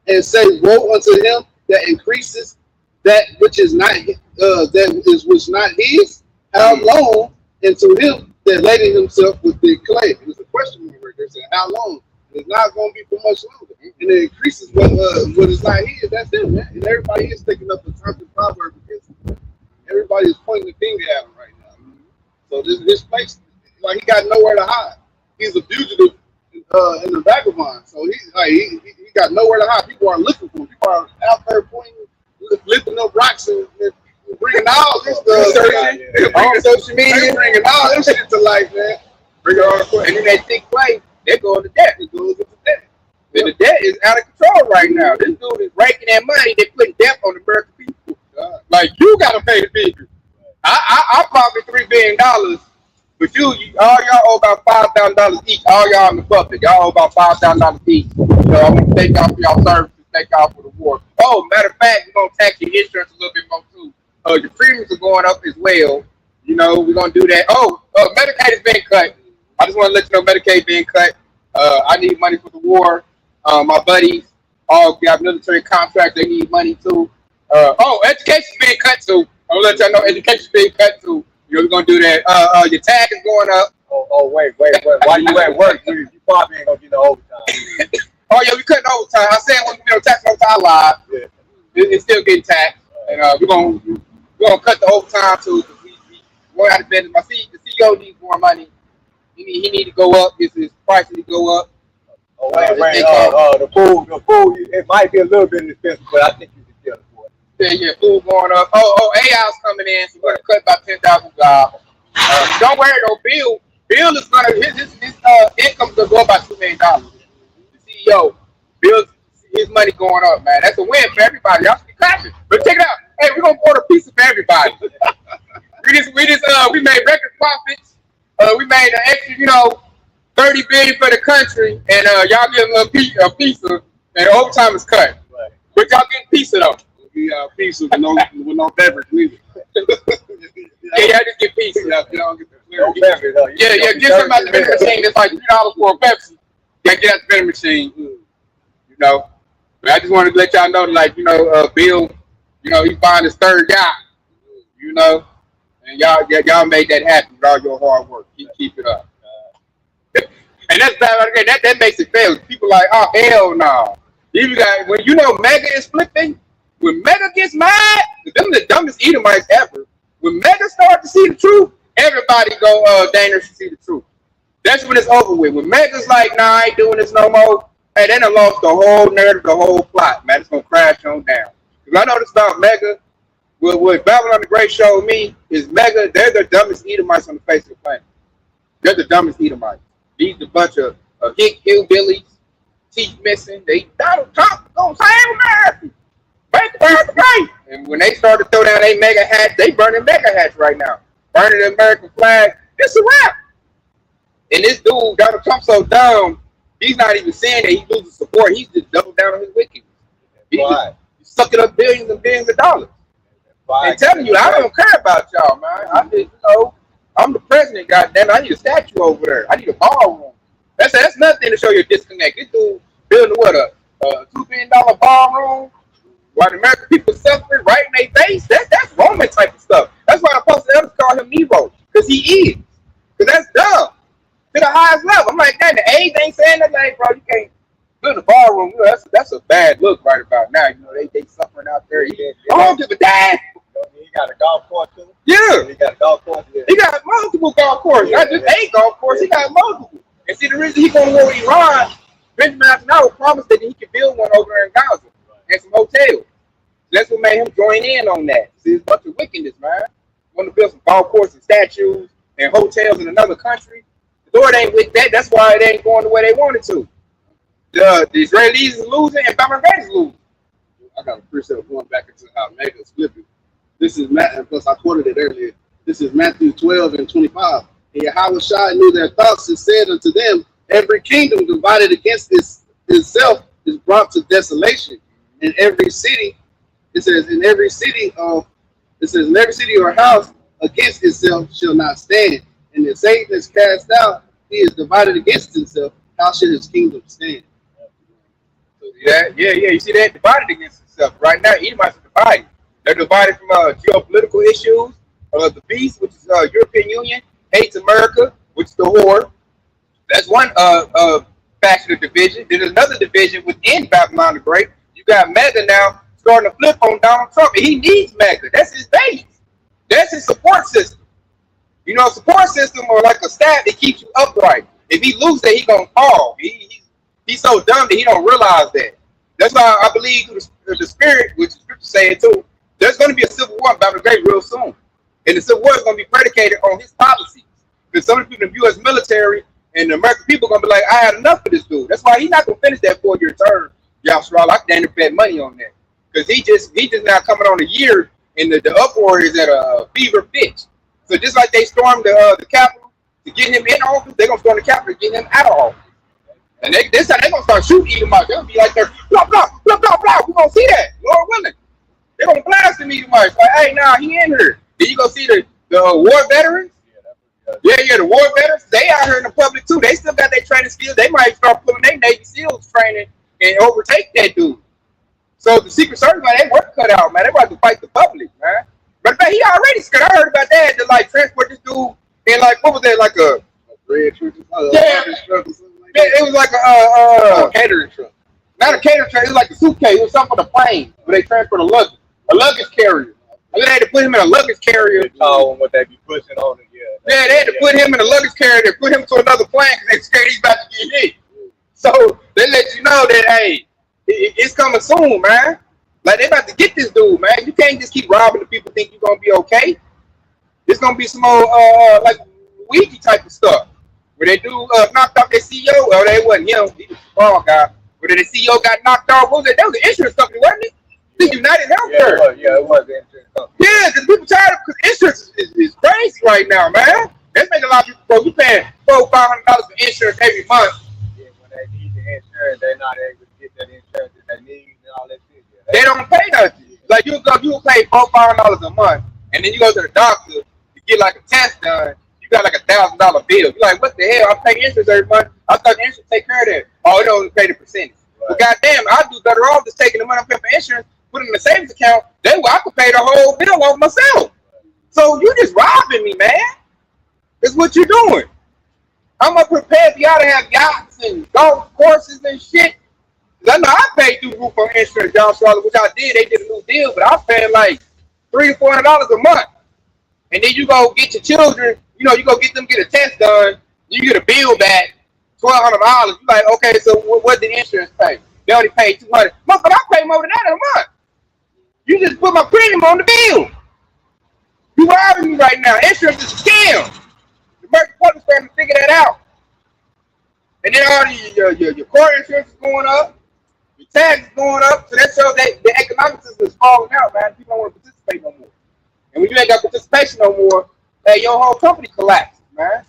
and say, woe unto him that increases that which is not which not his? How long? And to him that laded himself with the clay." There's a question mark right there saying, how long? It's not going to be for much longer. And it increases what is not his. That's him, man. And everybody is taking up a taunting proverb against him. Everybody is pointing the finger at him right now. So this place, like, he got nowhere to hide. He's a fugitive in the vagabond. So he got nowhere to hide. People are looking for him. People are out there pointing, lifting up rocks and bringing all this stuff
On social media,
bringing all this shit to life, man.
bring it on the court. And then that thick play, they're going to debt. It goes into debt. And the debt is out of control right now. This dude is raking that money. They're putting debt on the American people. Like, you got to pay the people. I profit $3 billion, but you all y'all owe about $5,000 each. All y'all in the public, y'all owe about $5,000 each. So I want to thank y'all for y'all services. Thank y'all for the war. Oh, matter of fact, we're gonna tax your insurance a little bit more too. Your premiums are going up as well. You know, we're gonna do that. Medicaid is being cut. I just want to let you know Medicaid being cut. I need money for the war. My buddies all got military contracts. They need money too. Education's being cut too. I'm gonna let y'all know education's being cut too. You know, we're gonna do that. Your tag is going up.
Wait. While you at work, you probably ain't gonna get no overtime.
Oh yeah, we cutting overtime. I said when tax overtime live, it's still getting taxed, and we're gonna cut the overtime too. We out of bed. The CEO needs more money. He need to go up. His price need to go up.
The food. It might be a little bit expensive, but I think you can still afford it.
Yeah, food going up. AI's coming in, so we're gonna cut about 10,000 jobs. Don't worry though, Bill is gonna his income's gonna go up by $2 million. The CEO, Bill's his money going up, man. That's a win for everybody. Y'all should be clapping. But check it out. Hey, we're gonna order a pizza for everybody. we made record profits. We made an extra, $30 billion for the country, and y'all get a pizza, and overtime is cut.
Right.
But y'all get pizza though.
Pizza with no beverage neither.
Yeah, y'all just get pizza.
No beverage, though.
Yeah, get something out the vending machine. It's like $3 for a Pepsi. Yeah, get out the vending machine. But I just wanted to let y'all know, like, Bill, he found his third guy. And y'all made that happen with all your hard work. Keep it up. And that's that makes it fail. People like, oh hell no. When Mega is flipping, when Mega gets mad, them the dumbest Edomites ever. When Mega start to see the truth, everybody go dangerous to see the truth. That's when it's over with. When Mega's like, nah, I ain't doing this no more. Hey, they done lost the whole narrative, the whole plot, man. It's gonna crash on down. Because I know this about Mega. What Babylon the Great showed me is Mega, they're the dumbest Edomites on the face of the planet. They're the dumbest Edomites. These a bunch of hillbillies, teeth missing. Donald Trump gonna save America. Make America great. And when they start to throw down their mega hats, they burning mega hats right now. Burning the American flag. It's a wrap. And this dude, Donald Trump, so dumb, he's not even saying that he loses support. He's just doubled down on his wickedness. He's just sucking up billions and billions of dollars. And telling you, I don't care about y'all, man. I just, I'm the president, goddamn. I need a statue over there. I need a ballroom. That's nothing to show you a disconnect. This dude building what, a $2 billion ballroom while the American people suffering right in their face, that's Roman type of stuff. That's why the Apostle Elders call him Nero, because he is. Because that's dumb to the highest level. I'm like, dang, the AIDS ain't saying that, like, bro, you can't look in the ballroom. You know, that's a bad look right about now. You know, they suffering out there. I don't give a damn.
He got a golf course too.
Yeah.
He got a golf course. Yeah.
He got multiple golf courses, not just a golf course. He got multiple. And see, the reason he going to war with Iran, Benjamin Netanyahu promised that he could build one over there in Gaza and some hotels. That's what made him join in on that. See, it's a bunch of wickedness, man. Want to build some golf courses and statues and hotels in another country. The Lord ain't with that. That's why it ain't going the way they wanted to. The Israelis is losing and Bangladesh is losing.
I got a precept going back into how Mega's flipping. This is Matt, and plus I quoted it earlier. This is Matthew 12 and 25. And Yahushua knew their thoughts and said unto them, every kingdom divided against itself is brought to desolation. In every city, it says, in every city or house against itself shall not stand. And if Satan is cast out, he is divided against himself. How should his kingdom stand?
Yeah. You see that? Divided against itself. Right now, Edomites are divided. They're divided from geopolitical issues. The beast, which is European Union, hates America, which is the whore. That's one faction of division. There's another division within Babylon the Great. You got MAGA now starting to flip on Donald Trump. And he needs MAGA. That's his base. That's his support system. You know, a support system or like a staff that keeps you upright. If he loses it, he gonna fall. He's so dumb that he don't realize that. That's why I believe through the spirit, which the scripture saying too, there's going to be a civil war in Babylon Great real soon. And the civil war is going to be predicated on his policies. Because some of the people in the U.S. military and the American people are going to be like, I had enough of this dude. That's why he's not going to finish that 4-year term. Yahshua, I can bet money on that. Because he just now coming on a year, and the uproar is at a fever pitch. So just like they stormed the Capitol to get him in office, they're going to storm the Capitol to get him out of office. And this time they're going to start shooting him out. They're going to be like, blah, blah, blah, blah, blah. We're going to see that, Lord willing. They're going to blast him even much. Like, hey, nah, he in here. Then you go see the war veterans. Yeah, the war veterans. They out here in the public, too. They still got their training skills. They might start pulling their Navy SEALs training and overtake that dude. So the Secret Service, man, they work cut out, man. They about to fight the public, man. But he already scared. I heard about that. To, like, transport this dude in, like, what was that, like a
red truck?
Yeah. It was like a
catering truck.
Not a catering truck. It was like a suitcase. It was something for the plane where they transport a luggage carrier. And they had to put him in a luggage carrier.
Oh, what they be pushing on it,
yeah. They had to put him in a luggage carrier. They put him to another plane because they scared he's about to get hit. So they let you know that, hey, it's coming soon, man. Like, they about to get this dude, man. You can't just keep robbing the people think you're gonna be okay. It's gonna be some more like Ouija type of stuff. Where they do knocked off their CEO. Well, they wasn't him. He was a small guy. Where the CEO got knocked off. What was it? That was an insurance company, wasn't it? The United Healthcare.
Yeah, it was the insurance company.
Yeah, because people tired of, because insurance is crazy right now, man. That's making a lot of people go, you paying $400-500 for insurance every month.
Yeah, when they need the insurance, they're not able to get that insurance that they need and all that shit. Yeah,
they don't pay nothing. Like, you will pay $400-500 a month, and then you go to the doctor to get like a test done. Got like $1,000 bill. You're like, what the hell? I pay insurance every month. I thought the insurance take care of that. Oh, it only pay the percentage. Right. But goddamn, I'd do better off just taking the money I pay for insurance, put it in the savings account. Then I could pay the whole bill off myself. So you just robbing me, man. That's what you're doing. I'm gonna prepare for y'all to have yachts and golf courses and shit. I know I paid through roof on insurance, John Charlotte, which I did. They did a new deal, but I was paying like $300 to $400 a month. And then you go get your children. You know, you go get a test done, you get a bill back, $1,200. You're like, okay, so what did the insurance pay? They only paid $200. But I pay more than that in a month. You just put my premium on the bill. You robbing me right now. Insurance is a scam. The American public's starting to figure that out. And then all your car insurance is going up, your tax is going up, so that shows that the economic system is falling out, man. People don't want to participate no more. And when you ain't got participation no more, hey, your whole company collapses, man.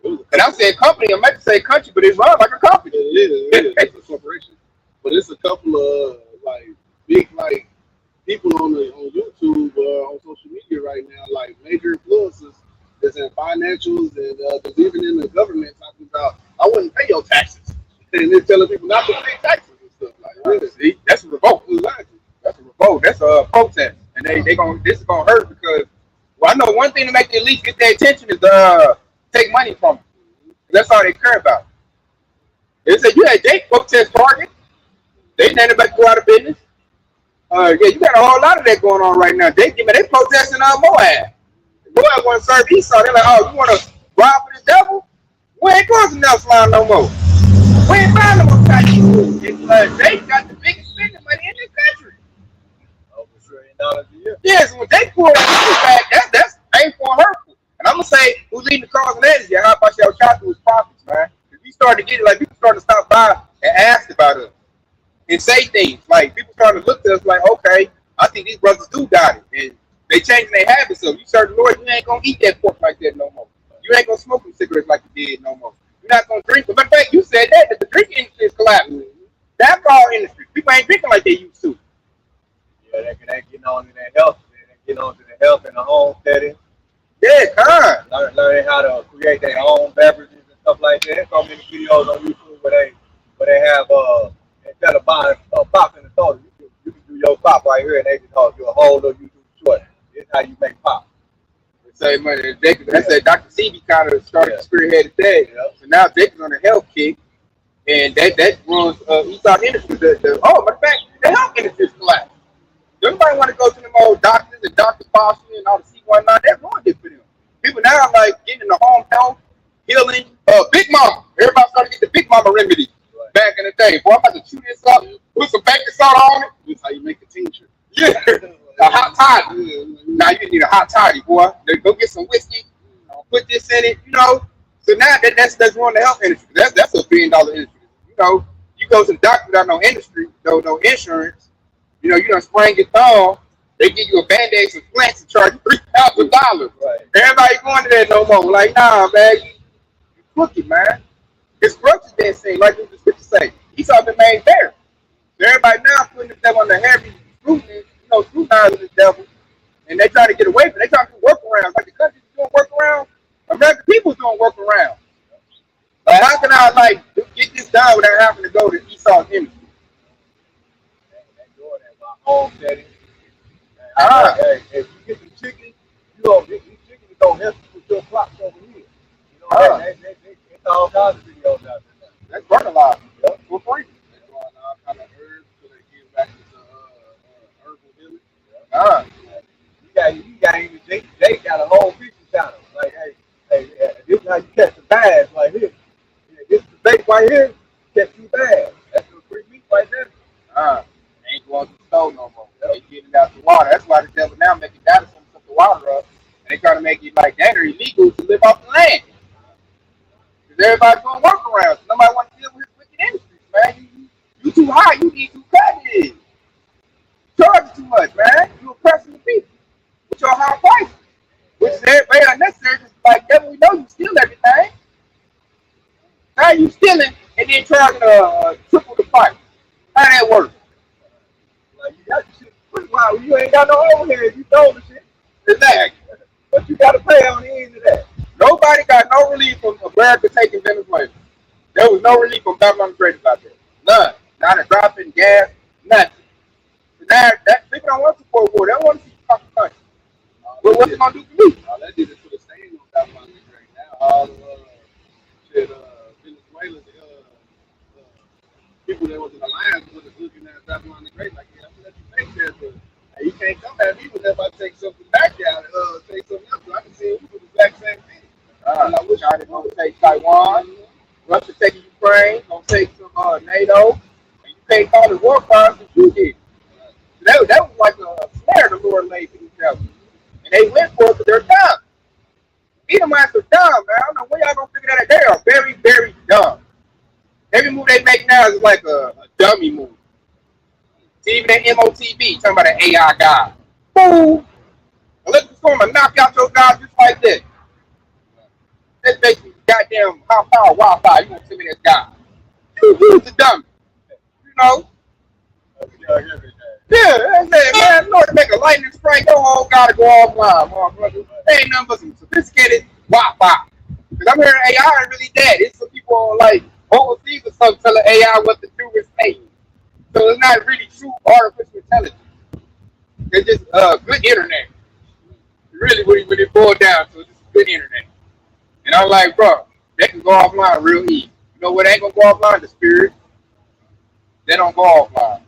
And I'm saying company, I meant to say country, but it's run like a company.
It is. It's a corporation. But it's a couple of like big like people on YouTube, on social media right now, like major influencers that's in financials and that's even in the government talking about, I wouldn't pay your taxes. And they're telling people not to pay taxes and stuff like that.
See, that's a revolt.
Exactly.
That's a this is gonna hurt because I know one thing to make the elite get their attention is take money from them. That's all they care about. They said you had Jake protest Target. They ain't about to go out of business. Yeah, you got a whole lot of that going on right now. They protesting Moab. Moab want to serve Esau. They're like, oh, you want to rob for the devil? We ain't going to Nelson Line no more. We ain't buying no more Chinese food. They got the biggest spending money in this country.
Over $1 trillion a year.
Yes, when they pull that back, that's painful and hurtful. And I'm gonna say who's leading the cause of that is how about y'all try to his profits, man. If we started to get it, like people starting to stop by and ask about us and say things. Like people starting to look to us like, okay, I think these brothers do got it. And they changing their habits. So you serve the Lord, you ain't gonna eat that pork like that no more. You ain't gonna smoke them cigarettes like you did no more. You're not gonna drink them. But in fact, you said that the drinking industry is collapsing. That's all industry. People ain't drinking like they used to.
Yeah, they getting on to their health. They getting on to the health in the home setting.
Yeah, kind.
Learning how to create their own beverages and stuff like that. There's so many videos on YouTube where they have instead of buying a pop in the soda, you can do your pop right here and they just do a whole little YouTube short. This is how you make pop.
Save money. That's that Dr. Sebi kind of started to spearhead that.
Yeah.
So now Jacob's on a health kick, and that runs Esau industry. Matter of fact, the health industry is collapsed. Everybody want to go to them old doctors and Dr. Foster and all the C19. That ruined it for them. People now are like getting the home health, healing. Big Mama. Everybody started to get the Big Mama remedy back in the day. Boy, I'm about to chew this up, put some baking soda on it.
This is how you make a tincture.
Yeah. A hot toddy. Now you need a hot toddy, boy. Go get some whiskey. Put this in it, So now that's ruining the health industry. That's $1 billion industry. You go to the doctor without no industry, no insurance. You done sprain your thumb. They give you a band-aid, some splints, and charge you $3,000.
Right.
Everybody going to that no more. Like, nah, man, you crooked, man. It's corruption that scene, like the scripture say. Esau been made better. So everybody now putting the devil on the heavy scrutiny, scrutinizing the devil, and they trying to get away from it. They trying to do workarounds. Like the country's doing workarounds, American people's doing workarounds. Like, how can I, get this done without having to go to Esau's industry?
They doing that in my home setting. Hey, if you get the chicken, these chicken is gonna help you with your crops over here. It's all kinds of videos out there.
That's fertilizer. Yep. For free.
They're doing all kind of herbs so they give back to herbal healing.
You got even they got a whole feature channel. Like, hey, this is how you catch the bass right here. This is the bait right here, catch you bass. That's the free meat right there.
Ain't going to the store no more. They getting it out the water. That's why the devil now making data centers put the water up. And they trying to make it like that or illegal to live off the land. Because everybody's going to work around. So nobody wants to deal with wicked industries, man. You too high. You need to cut it. Charge too much, man. You oppressing the people with your high prices. Which is very unnecessary. Because like devil, we know you steal everything. Now you stealing and then charging triple the price. How that work?
Like, you got the shit pretty wild. You ain't got no overhead. You stole the shit.
Exactly.
But you got to pay on the end of that.
Nobody got no relief from America taking Venezuela. There was no relief from Babylon the Great about that. None. Not a drop in gas. Nothing. So now people don't want to support war. They don't want to see you come to the country. But what's it gonna do for me?
All that did is put a stain on Babylon the Great. Now all Venezuela, people that was in alliance with us looking at Babylon the Great, like, yeah, I'm gonna let you take that, but hey, you can't come at me whenever I take something back out, take something else. I can see you do the exact same thing.
China gonna take Taiwan, Russia taking Ukraine, gonna take some NATO, and you can't call it war crimes as you did. So that was like a snare the Lord laid for themselves. And they went for it because they're dumb. Edomites are dumb, man. I don't know where y'all gonna figure that out. They are very, very dumb. Every move they make now is like a dummy move. See, even that MOTB, talking about an AI guy. Boom! Let's just go and knock out your guys just like that. Let's make you goddamn high power Wi-Fi. You want to send me this guy. Who's the dummy? Yeah, that's it, man. Lord, to make a lightning strike, your whole gotta go offline, motherfucker. There ain't nothing but some sophisticated Wi-Fi. Because I'm hearing AI ain't really dead. It's some people like overseas or something telling AI what to do with things. So it's not really true artificial intelligence. It's just good internet. Really, when it boiled down to it, it's good internet. And I'm like, bro, they can go offline real easy. You know what ain't gonna go offline? The spirit. They don't go offline.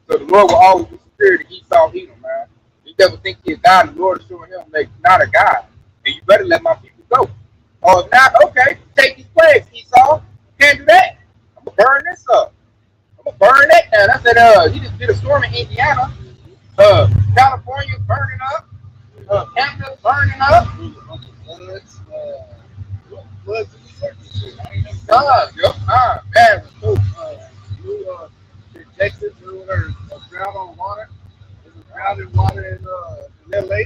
So the Lord will always be spirit to Esau Edom, man. You never think he's a God, the Lord is showing him like not a God. And you better let my people go. Oh, if not, okay, take these plagues, Esau. Can't do that. I'm gonna burn this up. I'm gonna burn that down. I said, you just did a storm in Indiana. California burning up. Canada burning up. Man,
In Texas, there's a drought on water. There's a drought in water in LA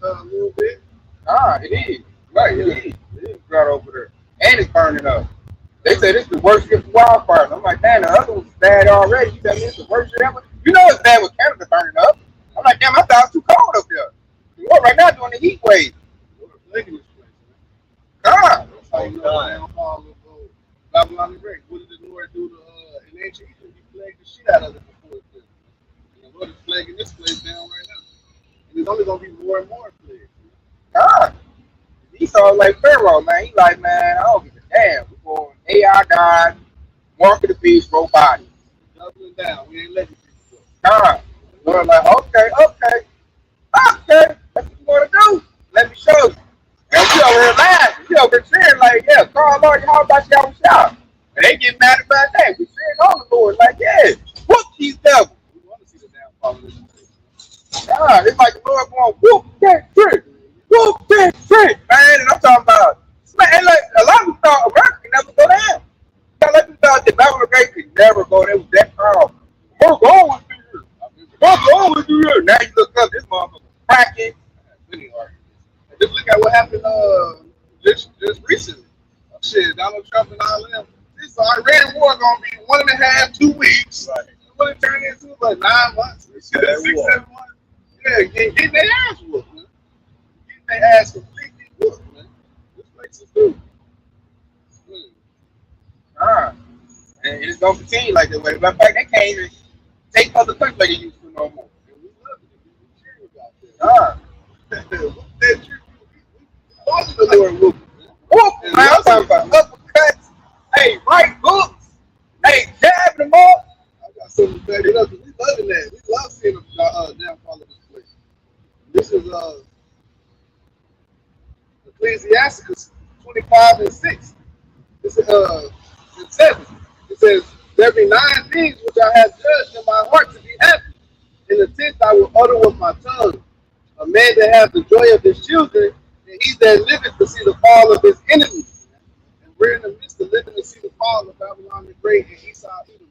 a little bit.
it is. Right, it is. It is drought over there. And it's burning up. They say this is the worst year for wildfires. I'm like, man, the other one's bad already. You tell me it's the worst year ever? You know it's bad with Canada burning up. I'm like, damn, I thought it was too cold up there. We're right now doing the heat wave. God.
That's how you know downfall of Babylon the Great. What did the Lord do to in ancient Egypt? He plagued the shit out of it before it did. And the Lord is plaguing this place down right now. And there's only gonna be more and more plagues.
God. Esau like Pharaoh, man. He like, man, I don't give a damn. We're going AI God, Mark of the Beast, robotic.
Doubling down. We ain't letting people
God. Lord like, okay. That's what you want to do. Let me show you. And we over here laughing. We over here cheering like, yeah, Carl Lord, how about y'all shout? And they get mad about that. We cheering on the Lord like, yeah, whoop these devils.
We want to see the downfall of this place.
God, it's like the Lord going, whoop that trick, man. And I'm talking about, man, like, a lot of people thought America could never go down. A lot of people thought that Babylon the Great could never go. It was that powerful. We're going through here. We're going through here. Now you look up, this motherfucker cracking.
Just look at what happened just recently. Shit, Donald Trump and all them. This Iran war gonna be 1.5, 2 weeks. Right. What it turned into like 9 months, 6, 7 months. Yeah, getting their ass whooped, man. Getting their ass completely whooped, man. This place is good.
And it's gonna continue like that way. But in fact, they can't even take other countries like they used to no more.
And we love it. We cheering about that. Whoop that tree. Watching the Lord whoop.
Whoop, man. I'm talking about uppercuts. Hey, right hooks. Hey, jabbing them up.
I got something to back it up. We loving that. We love seeing the downfall of this place. This is Ecclesiasticus 25:6. This is in 7. It says, "There be 9 things which I have judged in my heart to be happy. In the 10th I will utter with my tongue. A man that hath the joy of his children, and he that liveth to see the fall of his enemies." And we're in the midst of living to see the fall of Babylon the Great and Esau Edom,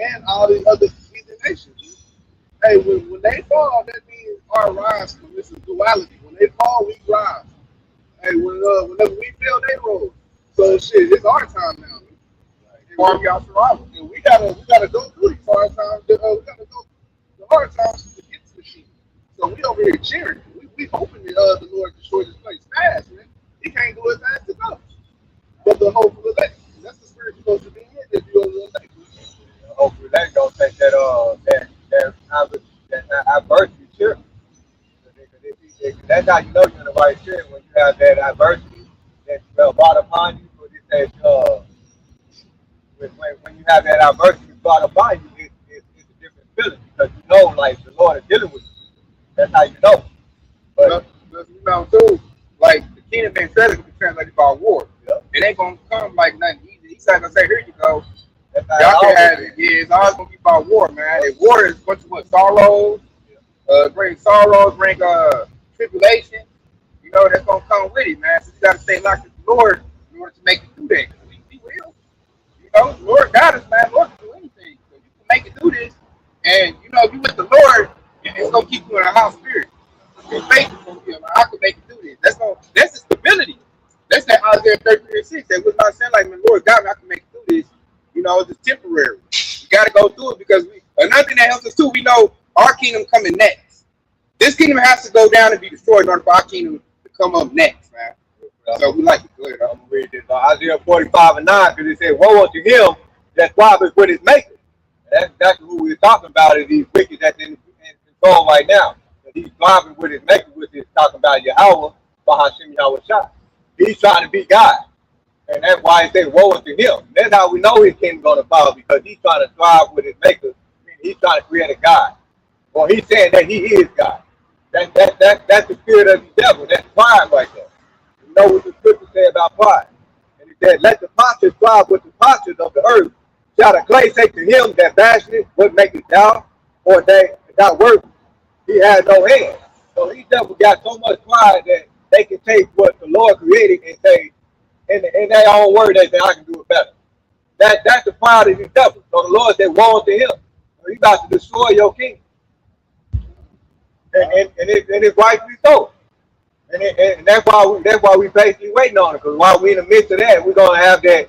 and all these other heathen nations. Hey, when they fall, that means our rise from this is duality. When they fall, we rise. Hey, whenever we fail, they roll. So shit, it's our time now.
Farm y'all survival.
And we gotta go through these hard times. We gotta go the hard times to get to the sheep. So we over here cheering. We hoping the Lord destroy this place fast, man. He can't do it fast enough. But the hope of the elect. That's the spirit you're supposed to be in if you're the elect.
Hopefully they gonna take that adversity cheer. That's how you know you're in the right cheer, when you have that adversity that's brought upon you. When you have that adversity brought upon you, it's a different feeling, because you know, like, the Lord is dealing with you. That's how you know. But
you know, too, like the kingdom ain't can be translated by war. Yeah. It ain't gonna come like nothing easy. He's not gonna say, "Here you go." Y'all can have it. Yeah, it's always gonna be about war, man. And war is a bunch of what sorrows, bring sorrows, bring tribulation. You know, that's gonna come with it, man. So you gotta stay locked with the Lord in order to make it through that. We will. You know, the Lord got us, man. The Lord can do anything. So you can make it through this. And you know, if you with the Lord, it's gonna keep you in a high spirit. Your faith is gonna be like, I can make it through this. That's the stability. That's that Isaiah 33:6. That was not saying like, "Man, Lord God, I can make it through this." You know, it's temporary. You gotta go through it, because another thing that helps us too, we know our kingdom coming next. This kingdom has to go down and be destroyed in order for our kingdom to come up next, man. So we like it. Go ahead.
I'm gonna read this Isaiah 45:9, because it said, "Woe unto him that robbeth with his maker." That's exactly who we're talking about, is these wicked that's in control right now. He's driving with his maker, with his talking about Yahweh, Bahashim Yahweh Shah. He's trying to be God. And that's why he said, woe unto him. That's how we know his kingdom's going to fall, because he's trying to thrive with his maker. He's trying to create a God. Well, he's saying that he is God. That's the spirit of the devil. That's pride right there. You know what the scripture say about pride. And he said, let the potters thrive with the potters of the earth. Shall the clay say to him that fashioned it, what make it down, or they without work? He had no hand. So these devils got so much pride that they can take what the Lord created and say, in their own word, they say, I can do it better. That's the pride of these devils. So the Lord said, woe unto him. So he's about to destroy your kingdom. And it's rightfully so. And that's why we patiently waiting on it. Because while we're in the midst of that, we're gonna have that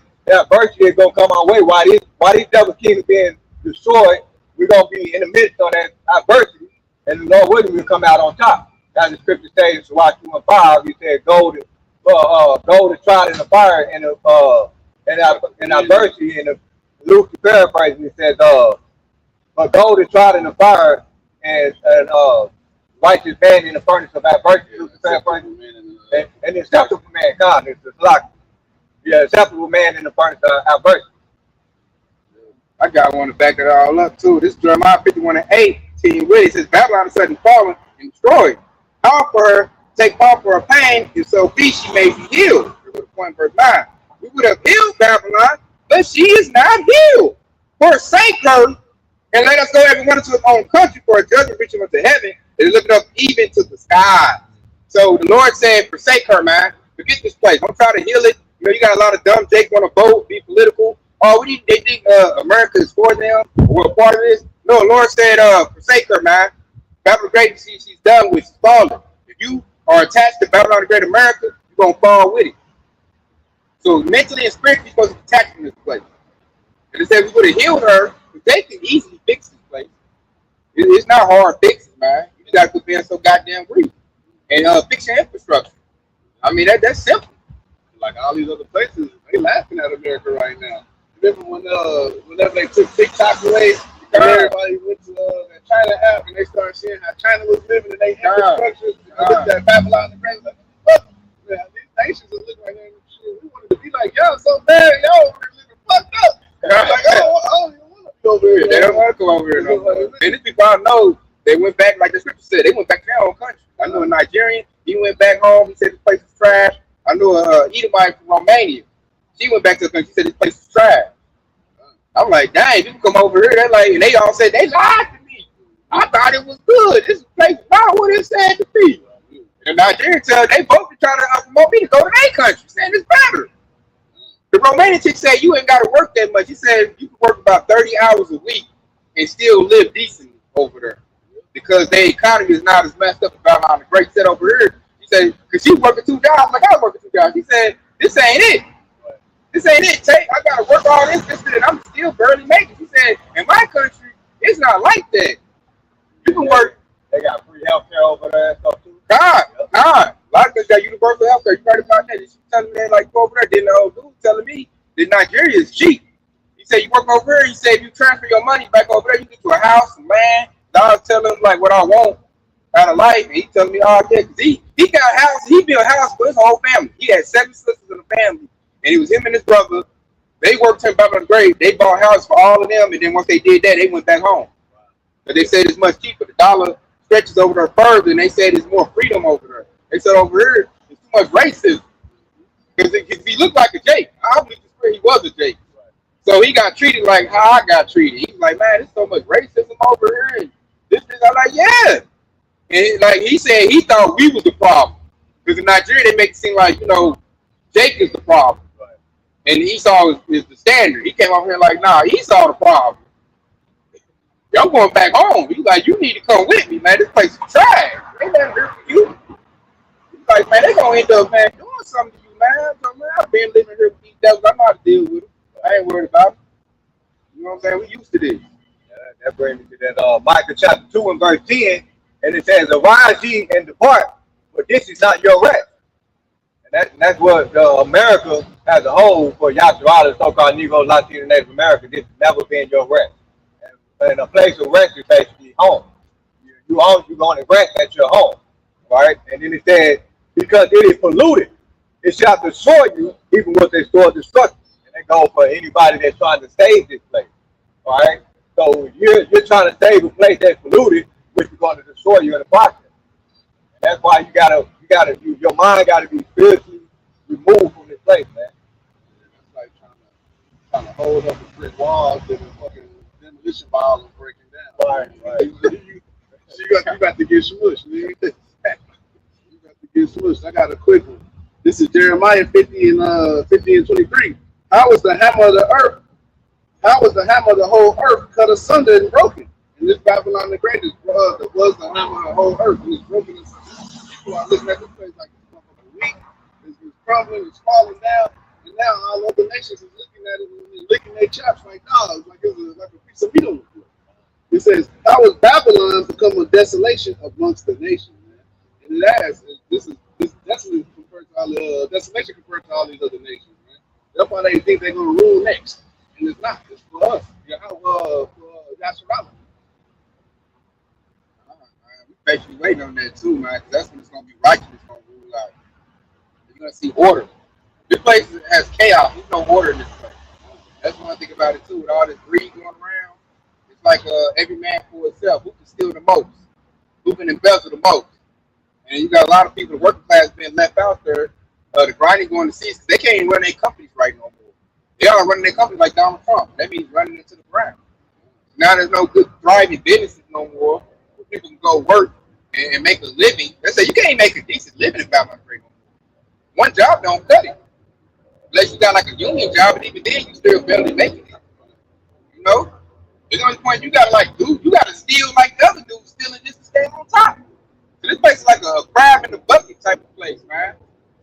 virtue is gonna come our way. While these devil kingdoms being destroyed, we're gonna be in the midst of that adversity, and the Lord willing will come out on top. As the scripture says in Sirach 2:5, he said, gold is tried in the fire, and in adversity. And Luke paraphrasing, he says, but gold is tried in the fire, and righteous man in the furnace of adversity. Luke paraphrasing, and acceptable man, God, it's like, yeah, acceptable man in the furnace of adversity.
I got one to back it all up too. This is Jeremiah 51:8. It says, Babylon is suddenly fallen and destroyed. Call for her, take off for her pain, if so be she may be healed. Verse 9. We would have healed Babylon, but she is not healed. Forsake her, and let us go every one into his own country, for a judgment reaching unto heaven, and looking up even to the sky. So the Lord said, forsake her, man. Forget this place. Don't try to heal it. You know, you got a lot of dumb jakes want to vote, be political. Oh, they think America is for them, or we're part of this. No, the Lord said, forsake her, man. Babylon the Great, she's done with, she's falling. If you are attached to Babylon the Great America, you're going to fall with it. So mentally and spiritually, you're supposed to be attached to this place. And it said we would have healed her, but they can easily fix this place. It's not hard fixes, man. You just got to quit being so goddamn greedy. And fix your infrastructure. I mean, that's simple.
Like all these other places, they laughing at America right now. Remember whenever they took TikTok away, everybody went to that China app and they started seeing how China was living and they infrastructure. Looked at Babylon the Great, like, fuck, man, these nations are looking like that. Shit, we wanted to be like y'all so bad, y'all are living fucked up. Like, oh, you want to be over here.
They don't want to come over here no more. And these people I know, they went back, like the scripture said, they went back to their own country. I know a Nigerian, he went back home, he said this place is trash. I know a Edomite from Romania. She went back to the country, she said this place is trash. I'm like, dang, people come over here, they're like, and they all said, they lied to me. I thought it was good. This place is not what it said to be. And Nigerian tell they both be trying to promote me to go to their country, saying it's better. The Romanian chick said, you ain't got to work that much. He said, you can work about 30 hours a week and still live decently over there. Because their economy is not as messed up as Babylon the Great said over here. He said, because she working 2 jobs, like I was working 2 jobs. He said, this ain't it. This ain't it, Tate. I gotta work all this, and I'm still barely making. He said, in my country, it's not like that. You can work.
They got free healthcare over there and stuff too.
God. A lot of countries got universal healthcare. You heard about that? She telling me that, like, over there. Then the old dude telling me that Nigeria is cheap. He said, you work over here. He said, if you transfer your money back over there, you get to a house, some land. And I was telling him, like, what I want out of life. And he telling me, oh, yeah, because he got a house. He built a house for his whole family. He had 7 sisters in the family. And it was him and his brother. They worked in Babylon the Great. They bought houses for all of them. And then once they did that, they went back home. But they said it's much cheaper. The dollar stretches over there further. And they said it's more freedom over there. They said over here, it's too much racism. Because he looked like a Jake. I believe he was a Jake. So he got treated like how I got treated. He was like, man, there's so much racism over here. And this. I'm like, yeah. And like he said, he thought we was the problem. Because in Nigeria, they make it seem like, you know, Jake is the problem. And Esau is the standard. He came over here like, nah, Esau the problem. Y'all going back home. He's like, you need to come with me, man. This place is trash. Ain't nothing here for you. He's like, man, they gonna end up, man, doing something to you, man. So, man, I've been living here with these devils. I know how to deal with them. I ain't worried about it. You know what I'm saying? We used to this.
That brings me to that Micah chapter 2 and verse 10. And it says, arise ye and depart, for this is not your rest. And that's what America as a whole, for Yasharala, the so-called Negro, Latino, Native America, this has never been your rest. And a place of rest is basically home. you're going to grant at your home, right? And then it said, because it is polluted, it shall destroy you, even with a sword destruction. And that goes for anybody that's trying to save this place, all right? So you're trying to save a place that's polluted, which is going to destroy you in the process. And that's why your mind got to be spiritually removed from this place, man.
It's like trying to hold up a brick wall to the fucking demolition ball and breaking down.
Right.
You got to get smushed, man. You got to get smushed. I got a quick one. This is Jeremiah 50 and 23. How was the hammer of the earth? How was the hammer of the whole earth cut asunder and broken? And this Babylon the Great was the hammer of the whole earth, and it's broken. People are looking at this place like it's weak, it's crumbling, it's falling down, and now all other nations is looking at it and licking their chops like dogs, like it's like a piece of meat on the floor. It says, how has Babylon become a desolation amongst the nations, man? And it has. This desolation compared to all these other nations, man. That's why they think they're gonna rule next, and it's not. It's for us. For Yasharala.
We basically waiting on that too, man, because that's when it's gonna be righteousness gonna rule out. You're gonna see order. This place has chaos. There's no order in this place. That's one thing about it too. With all this greed going around, it's like every man for himself. Who can steal the most? Who can embezzle the most? And you got a lot of people, the working class, being left out there. The grinding going to cease. They can't even run their companies right no more. They are running their companies like Donald Trump. That means running into the ground. Now there's no good thriving businesses no more where people can go work and make a living. They say you can't make a decent living in Babylon no more. One job don't cut it. Unless you got like a union job, and even then you still barely making it. You know? There's only point you gotta like do, you gotta steal like the other dudes stealing just to stay on top. So this place is like a crab in the bucket type of place, man.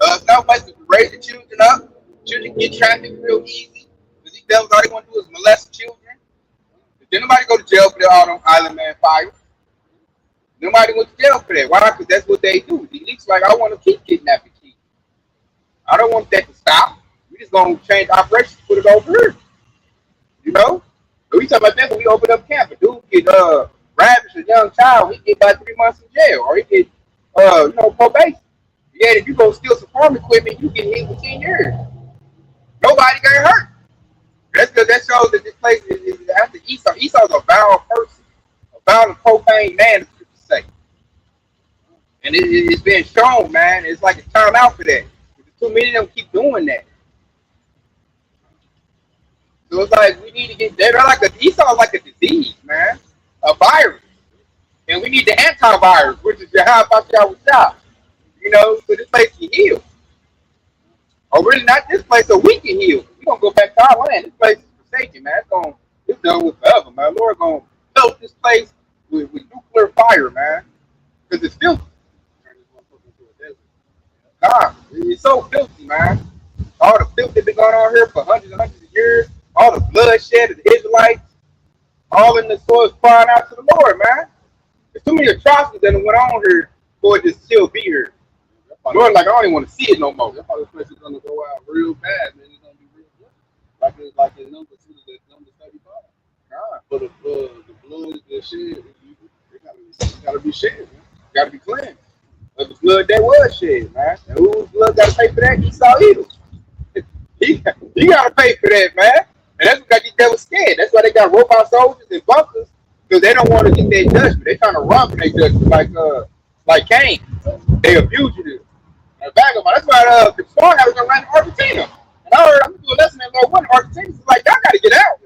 It's no place to raise the children up. Children get trafficked real easy. Because these devils, all they want to do is molest children. Did nobody go to jail for all them Island Man fires? Nobody went to jail for that. Why? Because that's what they do. The elites like, I want to keep kidnapping kids. I don't want that to stop. We just gonna change operations, put it over here. You know? So we talk about that when we open up camp. A dude get ravished a young child, he get about 3 months in jail, or he get probation. Yeah, if you go steal some farm equipment, you get hit for 10 years. Nobody got hurt. That's because that shows that this place is after Esau. Esau's a vile person, a vile and profane man, the scriptures say. And it's been shown, man. It's like a time out for that. Too many of them keep doing that. So it's like we need to get there. Esau's like a disease, man, a virus, and we need the antivirus, which is Yahweh. You know, so this place can heal. Or really not this place, so we can heal. We're gonna go back to our land. This place is forsaken, man. It's done with forever, man. Lord gonna fill this place with nuclear fire, man. Because it's filthy. God, it's so filthy, man. All the filth that's been going on here for hundreds and hundreds of years, all the bloodshed of the Israelites, all in the soil is crying out to the Lord, man. There's too many atrocities that went on here for it to still be here. Lord, like I don't even want to see it no more.
That's how this place is gonna go out real bad, man. It's gonna be real good. Like in number 35. God, for the blood that shed, it gotta be shed, man.
Gotta be cleansed. But the blood that was shed, man. And whose blood gotta pay for that? Esau Edom. He gotta pay for that, man. And that's because these devils scared. That's why they got robot soldiers and bunkers, because they don't want to get their judgment. They trying to run from their judgment, like Cain. They a fugitive. That's why the Swan was gonna run to Argentina. And I heard I'm doing a lesson in Lord 1. Argentina's like, y'all gotta get out.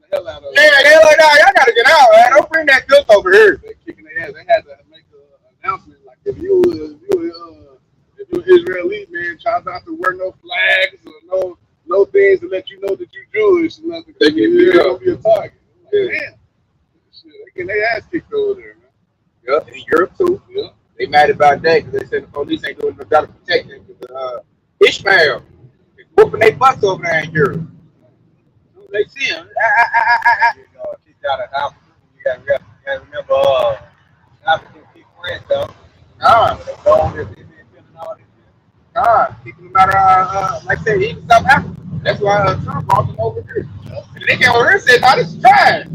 Yeah, they're like, no, y'all gotta get out, man. Don't bring that filth over here.
They kicking their ass. They had to make an announcement like if you Israeli, man, try not to wear no flags or no things to let you know that you're Jewish and nothing.
They can
gonna be a target. Like,
yeah.
Damn. Shit, they getting their ass kicked over there, man.
Yep, in Europe too.
Yeah.
They mad about that because they said the police ain't doing no job to protect them. Because Ishmael is whooping their butts over there in Europe. They see him.
Kicked out of Africa. You gotta remember African people friends though.
People no matter like I said, even South Africa. That's why Trump brought them over here. And they came over here and said, "No, this is trash.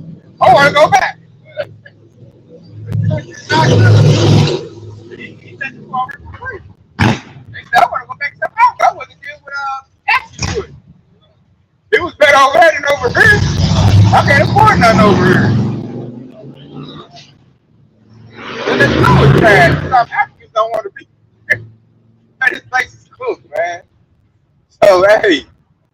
I want to go back." He said, "You want me for free." They said, I want to go make something else. I wasn't dealing with action to it. It was better over there than over here. I can't afford nothing over here. And it's always bad. South Africans don't want to be here. Man, this place is cooked, man. So, hey,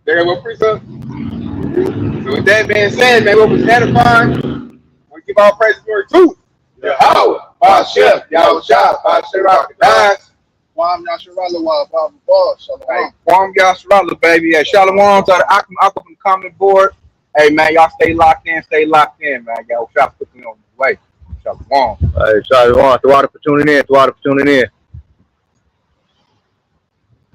there go free stuff. So with that being said, man, what was edifying, we give all praise and glory to Yahweh, Ba'Shem, Yahweh Shah, Ba'Shem Rockets.
Wam Yasharala Wa Baba Boss.
Hey,
Shalom.
Kwam Yasharala, baby. Hey, Shalom to the Akum from the comment board. Hey, man, y'all stay locked in, man. Y'all shop putting on the way. Shalom.
Hey, Shalom. Throughout for tuning in.